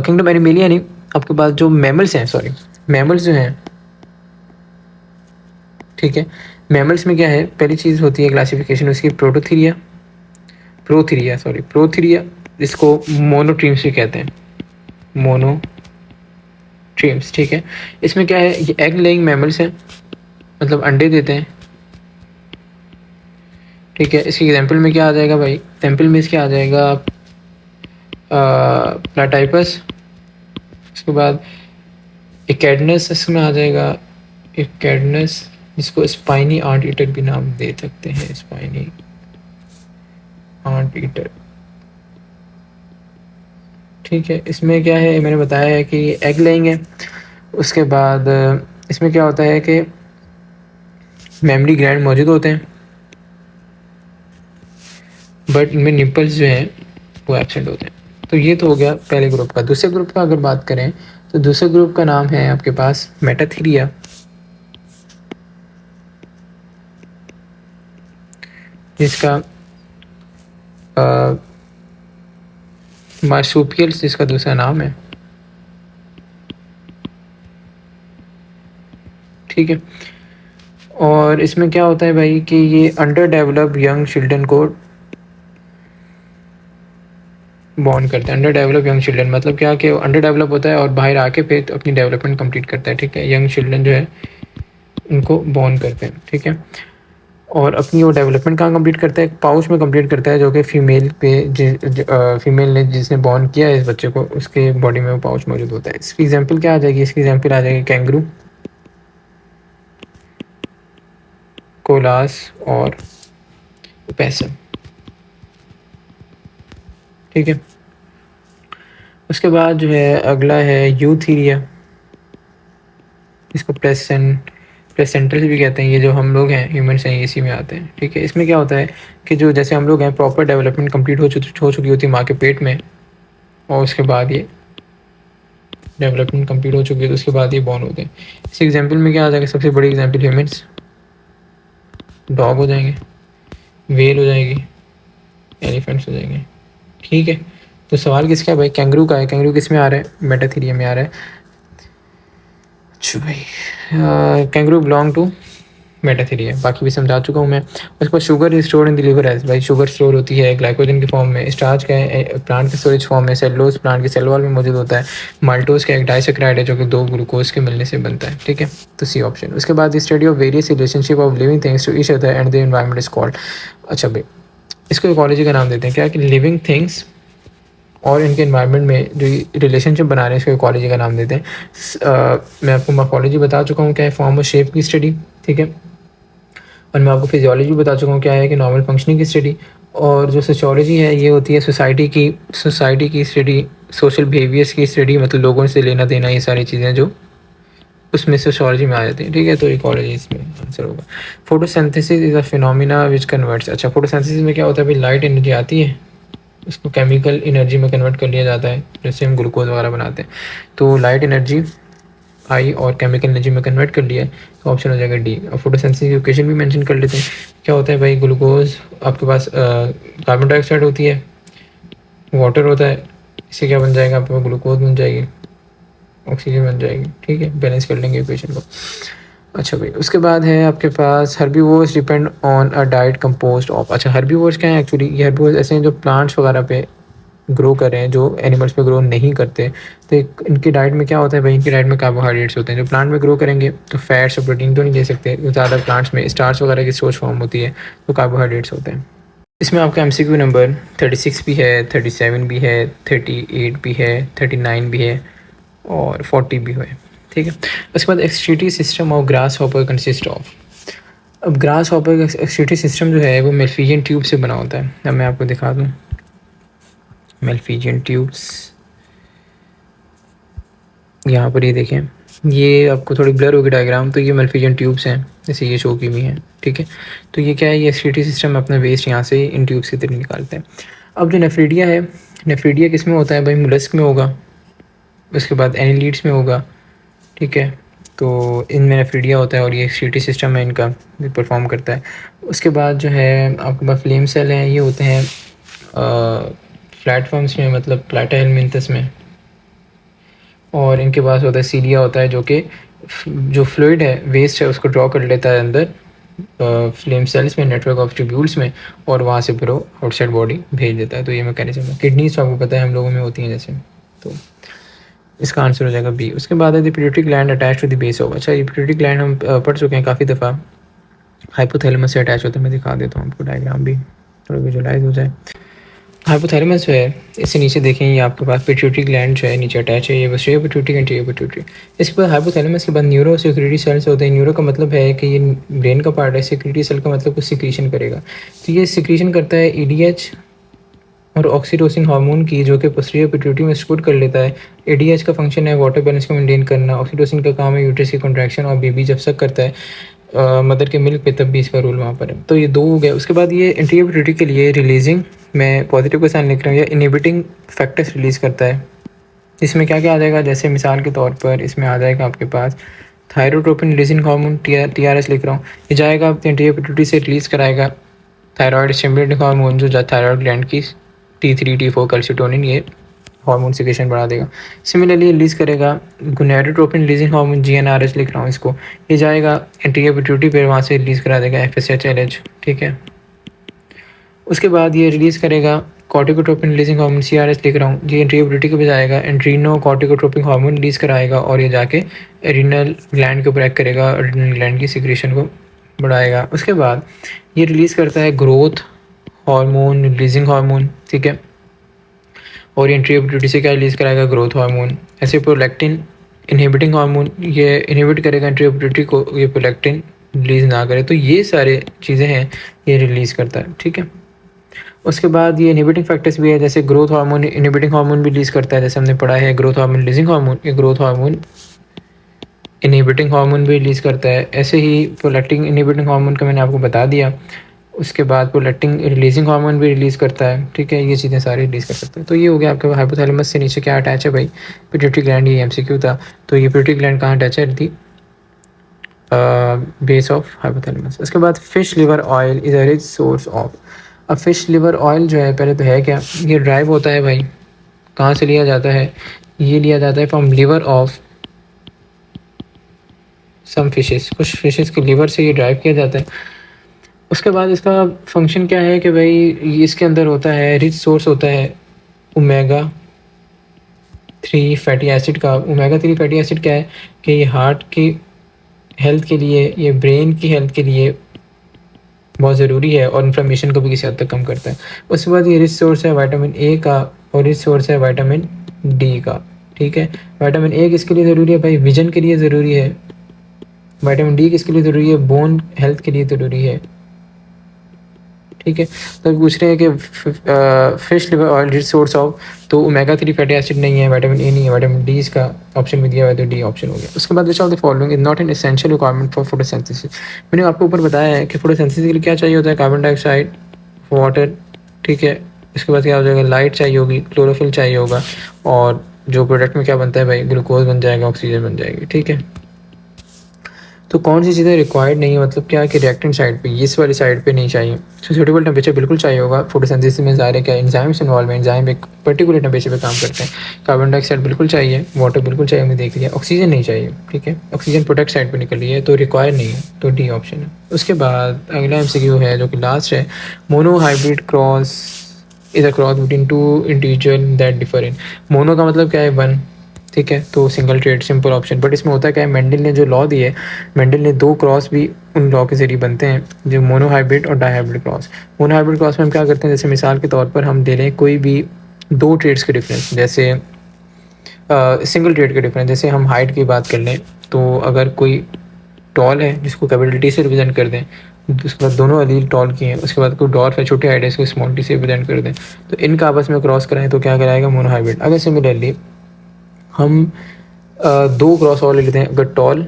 किंगडम एनिमेलिया नहीं, आपके पास जो मैमल्स हैं, सॉरी मैमल्स जो हैं, ठीक है, मैमल्स में क्या है, पहली चीज़ होती है क्लासिफिकेशन उसकी प्रोथीरिया, जिसको मोनोट्रीम्स भी कहते हैं, मोनोट्रीम्स, ठीक है। इसमें क्या है, ये एग लेइंग मैमल्स हैं, मतलब अंडे देते हैं, ठीक है। इसकी एग्जांपल में क्या आ जाएगा भाई, एग्जांपल में इसके आ जाएगा प्लाटाइपस, उसके बाद इकेडनस इसमें आ जाएगा, इकेडनस जिसको स्पाइनी आंट ईटर भी नाम दे सकते हैं, स्पाइनी आंट ईटर, ठीक है। इसमें क्या है, मैंने बताया है कि ये एग लेइंग है। उसके बाद इसमें क्या होता है कि मेमरी ग्लैंड मौजूद होते हैं, बट इनमें निपल्स जो हैं वो एब्सेंट होते हैं। तो ये तो हो गया पहले ग्रुप का। दूसरे ग्रुप का अगर बात करें तो दूसरे ग्रुप का नाम है आपके पास मेटाथीरिया, जिसका मार्सूपियल्स जिसका दूसरा नाम है, ठीक है। और इसमें क्या होता है भाई कि ये अंडर डेवलप यंग चिल्ड्रन को बॉर्न करते हैं। अंडर डेवलप यंग चिल्ड्रन मतलब क्या कि अंडर डेवलप होता है और बाहर आके फिर तो अपनी डेवलपमेंट कंप्लीट करता है, ठीक है। यंग चिल्ड्रन जो है उनको बॉर्न करते हैं, ठीक है। और अपनी वो डेवलपमेंट कहाँ कंप्लीट करता है, पाउच में कंप्लीट करता है, जो कि फीमेल पे फीमेल ने जिसने बॉर्न किया है इस बच्चे को, उसके बॉडी में वो पाउच मौजूद होता है। इसकी एग्जांपल क्या आ जाएगी, इसकी एग्जांपल आ जाएगी कैंगरू, कोलास और पैसम, ठीक है। उसके बाद जो है अगला है यूथीरिया, इसको प्लेसेंटल भी कहते हैं। ये जो हम लोग हैं ह्यूमन्स हैं इसी में आते हैं, ठीक है। इसमें क्या होता है कि जो जैसे हम लोग हैं प्रॉपर डेवलपमेंट कंप्लीट हो चुकी होती है माँ के पेट में, और उसके बाद ये डेवलपमेंट कंप्लीट हो चुकी है तो उसके बाद ये बॉर्न होते हैं। इस एग्जांपल में क्या आ जाएगा, सबसे बड़ी एग्जांपल ह्यूमन्स, डॉग हो जाएंगे, वेल हो जाएगी, एलिफेंट्स हो जाएंगे, ठीक है। तो सवाल किसका है भाई, कैंगरू का है। कैंगरू किस में आ रहा है, मेटाथीरिया में आ रहा है। अच्छा भाई, कैंगरू बिलोंग टू मेटाथेरिया, बाकी भी समझा चुका हूँ मैं। उसके बाद sugar is stored in the liver as, भाई शुगर स्टोर होती है ग्लाइकोजन की फॉर्म में, स्टार्च का है प्लांट के स्टोरेज फॉर्म में, सेलुलोज प्लांट के सेल वॉल में मौजूद होता है, माल्टोज का एक डाइसेक्राइड है जो कि 2 ग्लूकोज के मिलने से बनता है, ठीक है, तो सी ऑप्शन। उसके बाद study of various relationship of living things to each other and the environment is called. अच्छा भाई, इसको इकोलॉजी का नाम देते हैं क्या, कि लिविंग थिंग्स और इनके एनवायरनमेंट में जो रिलेशनशिप बना रहे हैं इसको इकोलॉजी का नाम देते हैं। मैं आपको मॉर्फोलॉजी बता चुका हूँ क्या है, फॉर्म और शेप की स्टडी, ठीक है, और मैं आपको फिजियोलॉजी बता चुका हूँ क्या है, कि नॉर्मल फंक्शनिंग की स्टडी। और जो सोशियोलॉजी है ये होती है सोसाइटी की स्टडी, सोशल बिहेवियर्स की स्टडी, मतलब लोगों से लेना देना, ये सारी चीज़ें जो उसमें सोशियोलॉजी में आ जाती है, ठीक है, तो इकोलॉजी इसमें आंसर होगा। Photosynthesis is a phenomena which converts, अच्छा फोटोसिंथेसिस में क्या होता है भाई, लाइट एनर्जी आती है, उसको केमिकल एनर्जी में कन्वर्ट कर लिया जाता है, जैसे हम ग्लूकोज वगैरह बनाते हैं, तो लाइट एनर्जी आई और केमिकल एनर्जी में कन्वर्ट कर लिया है, तो ऑप्शन हो जाएगा डी। और फोटोसिंथेसिस की इक्वेशन भी मेंशन कर लेते हैं, क्या होता है भाई, ग्लूकोज आपके पास कार्बन डाइऑक्साइड होती है, वाटर होता है, इससे क्या बन जाएगा आपके पास, ग्लूकोज बन जाएगी, ऑक्सीजन बन जाएगी, ठीक है, बैलेंस कर लेंगे इक्वेशन को। अच्छा भाई, उसके बाद है आपके पास herbivores depend on a diet composed of, अच्छा हर्बीवोर्स क्या है एक्चुअली, ये हर्बीवोर्स ऐसे हैं जो प्लांट्स वगैरह पे ग्रो कर रहे हैं, जो एनिमल्स पे ग्रो नहीं करते, तो इनकी डाइट में क्या होता है भाई, इनकी डाइट में कार्बोहाइड्रेट्स होते हैं, जो प्लांट में ग्रो करेंगे तो फैट्स और प्रोटीन तो नहीं ले सकते, ज़्यादा प्लांट्स में स्टार्च वगैरह की सोच फॉर्म होती है, तो कार्बोहाइड्रेट्स होते हैं। इसमें आपका MCQ नंबर 36 भी है, 37 भी है, 38 भी है, 39 भी है और 40 भी है, ठीक है। उसके बाद excretory system of grass hopper consist of, अब ग्रास हॉपर का एक्सक्रीटरी सिस्टम जो है वो मेल्फिजियन ट्यूब से बना होता है, अब मैं आपको दिखा दूँ, मेल्फिजियन ट्यूब्स यहाँ पर ये देखें, ये आपको थोड़ी ब्लर होगी डायग्राम, तो ये मेल्फिजियन ट्यूब्स हैं, जैसे ये शो की हुई हैं, ठीक है, तो ये क्या है, ये एक्सक्रीटरी सिस्टम अपना वेस्ट यहाँ से इन ट्यूब्स की तरह निकालते हैं। अब जो नेफ्रीडिया है, नेफ्रीडिया किस में होता है भाई, मुलस्क में होगा, उसके बाद एनिलीड्स में होगा, ठीक है, तो इनमें नेफ्रीडिया होता है और ये एक्सक्रीटरी सिस्टम है इनका, ये परफॉर्म करता है। उसके बाद जो है आपके पास फ्लेम सेल हैं, ये होते हैं प्लेटफॉर्म्स में, मतलब प्लाटा हेलमिंथस में, और इनके पास होता है सीलिया होता है, जो कि जो फ्लूइड है, वेस्ट है, उसको ड्रॉ कर लेता है अंदर फ्लेम सेल्स में, नेटवर्क ऑफ ट्यूब्यूल्स में, और वहाँ से फिर वो आउटसाइड बॉडी भेज देता है, तो ये मैकेनिज्म है। किडनीज तो आपको पता है हम लोगों में होती हैं जैसे, तो इसका आंसर हो जाएगा बी। उसके बाद है the pituitary gland attach to the base of, अच्छा ये पिट्यूटरी ग्लैंड हम पढ़ चुके हैं काफ़ी दफ़ा, हाइपोथैलेमस से अटैच होता है, मैं दिखा देता हूँ आपको डायग्राम भी थोड़ा विजुलाइज हो जाए। हाइपोथैलेमस जो है, इससे नीचे देखें, ये आपके पास पिट्यूटरी ग्लैंड जो है नीचे अटैच है, ये पोस्टीरियर पिट्यूटरी एंटीरियर पिट्यूटरी। इसके बाद हाइपोथैलेमस के बाद न्यूरो सिक्रीटरी सेल्स होते हैं, न्यूरो का मतलब है कि ये ब्रेन का पार्ट है, सिक्रीटरी सेल का मतलब कुछ सिक्रीशन करेगा, तो ये सिक्रीशन करता है EDH और ऑक्सीटोसिन हार्मोन की, जो कि पोस्टीरियर पिट्यूटरी में स्टोर कर लेता है। EDH का फंक्शन है वाटर बैलेंस को मेंटेन करना, ऑक्सीटोसिन का काम है यूट्रस की कॉन्ट्रैक्शन, और बेबी जब सक करता है मदर के मिल्क पे, तब भी इसका रोल वहाँ पर है, तो ये 2 हो गया। उसके बाद ये एंटीरियर पिट्यूटरी के लिए रिलीजिंग, मैं पॉजिटिव का साइन लिख रहा हूँ, या इनहिबिटिंग फैक्टर्स रिलीज़ करता है। इसमें क्या क्या आ जाएगा, जैसे मिसाल के तौर पर इसमें आ जाएगा आपके पास थायरोट्रोपिन रिलीजिंग हार्मोन, TRS लिख रहा हूँ, ये जाएगा एंटीरियर पिट्यूटरी से रिलीज़ कराएगा थायराइड स्टिमुलेटिंग हार्मोन, जो थायराइड ग्लैंड की T3 T4 कैल्सिटोनिन, ये हार्मोन सिक्रेशन बढ़ा देगा। सिमिलरली रिलीज़ करेगा गोनाडोट्रोपिन रिलीजिंग हार्मोन, GnRH लिख रहा हूँ इसको, ये जाएगा एंटीरियर पिट्यूटरी पर, वहाँ से रिलीज़ करा देगा FSH-LH, ठीक है। उसके बाद ये रिलीज़ करेगा कॉर्टिकोट्रोपिन रिलीजिंग हार्मोन, CRH लिख रहा हूँ, ये एंटीरियर पिट्यूटरी को भी जाएगा, एंट्रीनो कॉर्टिकोट्रोपिक हार्मोन रिलीज़ कराएगा, और ये जाके एरिनल ग्लैंड के ऊपर एक्ट करेगा, एरिनल ग्लैंड की सिक्रेशन को बढ़ाएगा। उसके बाद ये रिलीज़ करता है ग्रोथ हार्मोन रिलीजिंग हार्मोन, ठीक है, और एंटीरियर पिट्यूटरी से क्या रिलीज़ कराएगा, ग्रोथ हार्मोन। ऐसे प्रोलैक्टिन इनहिबिटिंग हार्मोन, ये इनहिबिट करेगा एंटीरियर पिट्यूटरी को, ये प्रोलैक्टिन रिलीज़ ना करे, तो ये सारे चीज़ें हैं ये रिलीज़ करता है, ठीक है। उसके बाद ये इनहिबिटिंग फैक्टर्स भी है, जैसे ग्रोथ हार्मोन इनहिबिटिंग हार्मोन भी रिलीज़ करता है, जैसे हमने पढ़ा है ग्रोथ हार्मोन रिलीजिंग हार्मोन, ये ग्रोथ हार्मोन इनहिबिटिंग हार्मोन भी रिलीज़ करता है। ऐसे ही प्रोलैक्टिन इनहिबिटिंग हार्मोन का मैंने आपको बता दिया। उसके बाद प्रोलैक्टिन रिलीजिंग हार्मोन भी रिलीज़ करता है, ठीक है, ये चीज़ें सारी रिलीज़ कर सकते हैं। तो ये हो गया आपके हाइपोथैलेमस से नीचे क्या अटैच है भाई, पिट्यूटरी ग्लैंड, ये MCQ था। तो ये पिट्यूटरी ग्लैंड कहाँ अटैच है, थी बेस ऑफ हाइपोथैलेमस। उसके बाद fish liver oil is a rich source of, अब फिश लिवर ऑयल जो है पहले तो है क्या, ये ड्राइव होता है भाई, कहाँ से लिया जाता है, ये लिया जाता है from liver of some fishes, कुछ फिशेस के लीवर से ये ड्राइव किया जाता है। उसके बाद इसका फंक्शन क्या है कि भाई ये इसके अंदर होता है, रिच सोर्स होता है ओमेगा 3 फैटी एसिड का। ओमेगा 3 फैटी एसिड क्या है कि ये हार्ट की हेल्थ के लिए, ये ब्रेन की हेल्थ के लिए बहुत ज़रूरी है और इन्फ्लेमेशन को भी किसी हद तक कम करता है। उसके बाद ये रिच सोर्स है विटामिन ए का और रिच सोर्स है विटामिन डी का। ठीक है, विटामिन ए किसके लिए ज़रूरी है भाई? विजन के लिए ज़रूरी है। विटामिन डी किसके लिए ज़रूरी है? बोन हेल्थ के लिए ज़रूरी है। ठीक है, तो पूछ रहे हैं कि fish liver oil rich source of, तो ओमेगा 3 फैटी एसिड नहीं है, विटामिन ए नहीं है, विटामिन डी इसका ऑप्शन में दिया हुआ है, तो डी ऑप्शन हो गया। उसके बाद विच of the following is not an essential requirement for photosynthesis. मैंने आपको ऊपर बताया है कि फोटोसिंथेसिस के लिए क्या चाहिए होता है? Carbon dioxide, water. ठीक है, इसके बाद क्या हो जाएगा? लाइट चाहिए होगी, क्लोरोफिल चाहिए होगा, और जो प्रोडक्ट में क्या बनता है भाई? ग्लूकोज बन जाएगा, ऑक्सीजन बन जाएगी। ठीक है, तो कौन सी चीज़ें रिक्वायर्ड नहीं है, मतलब क्या है कि रिएक्टेंट साइड पे, इस वाली साइड पे नहीं चाहिए। तो सूटेबल टेम्परेचर बिल्कुल चाहिए होगा। फोटोसिंथेसिस में ज़ाहिर है क्या एंजाइम्स इन्वॉल्व है, एंजाइम एक पर्टिकुलर टेम्परेचर पे काम करते हैं। कार्बन डाइऑक्साइड बिल्कुल चाहिए, वाटर बिल्कुल चाहिए, हमने देख लिया। ऑक्सीजन नहीं चाहिए। ठीक है, ऑक्सीजन प्रोडक्ट साइड पर निकल रही है, तो रिक्वायर नहीं है, तो डी ऑप्शन है। उसके बाद अगला MCQ है जो कि लास्ट है, mono hybrid cross is a cross between two individual that differ in. Mono का मतलब क्या है? वन। ठीक है, तो single trade, simple option. But इसमें होता क्या है, मेंडल ने जो लॉ दिए, मेंडल ने दो क्रॉस भी उन लॉ के जरिए बनते हैं, जो मोनोहाइब्रिड और डाईहाइब्रिड क्रॉस। मोनोहाइब्रिड क्रॉस में हम क्या करते हैं, जैसे मिसाल के तौर पर हम ले लें कोई भी दो ट्रेड्स के डिफरेंस, जैसे सिंगल ट्रेड के डिफरेंस, जैसे हम हाइट की बात कर लें, तो अगर कोई टॉल है जिसको कैपिटल टी से रिप्रेजेंट कर दें, उसके बाद दोनों अलील टॉल की हैं, उसके बाद कोई डॉर्फ है छोटे हाइट है, इसको स्मॉल टी से रिप्रेजेंट कर दें, तो इनका आपस में क्रॉस कराएं तो क्या कराएगा? मोनोहाइब्रिड। अगर सिमिलरली हम दो क्रॉस और ले लेते हैं, अगर टॉल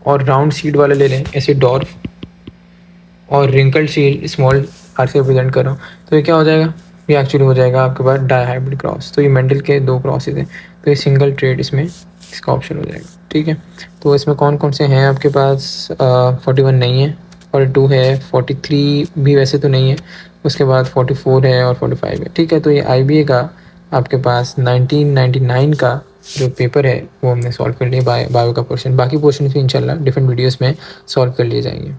और राउंड सीड वाले ले लें, ऐसे डॉर्फ और रिंकल्ड सीड स्मॉल आर से रिप्रेजेंट कर रहा हूँ, तो ये क्या हो जाएगा? ये एक्चुअली हो जाएगा आपके पास डाईहाइब्रिड क्रॉस। तो ये मेंडल के दो क्रॉसेज हैं, तो ये सिंगल ट्रेड इसमें इसका ऑप्शन हो जाएगा। ठीक है, तो इसमें कौन कौन से हैं आपके पास? 41 नहीं है, 42 है, 43 भी वैसे तो नहीं है, उसके बाद 44 है और 45 है। ठीक है, तो ये IBA का आपके पास 1999 का जो पेपर है वो हमने सॉल्व कर लिया, बायो का पोर्शन। बाकी पोर्शन भी इंशाल्लाह डिफरेंट वीडियोस में सॉल्व कर लिए जाएंगे।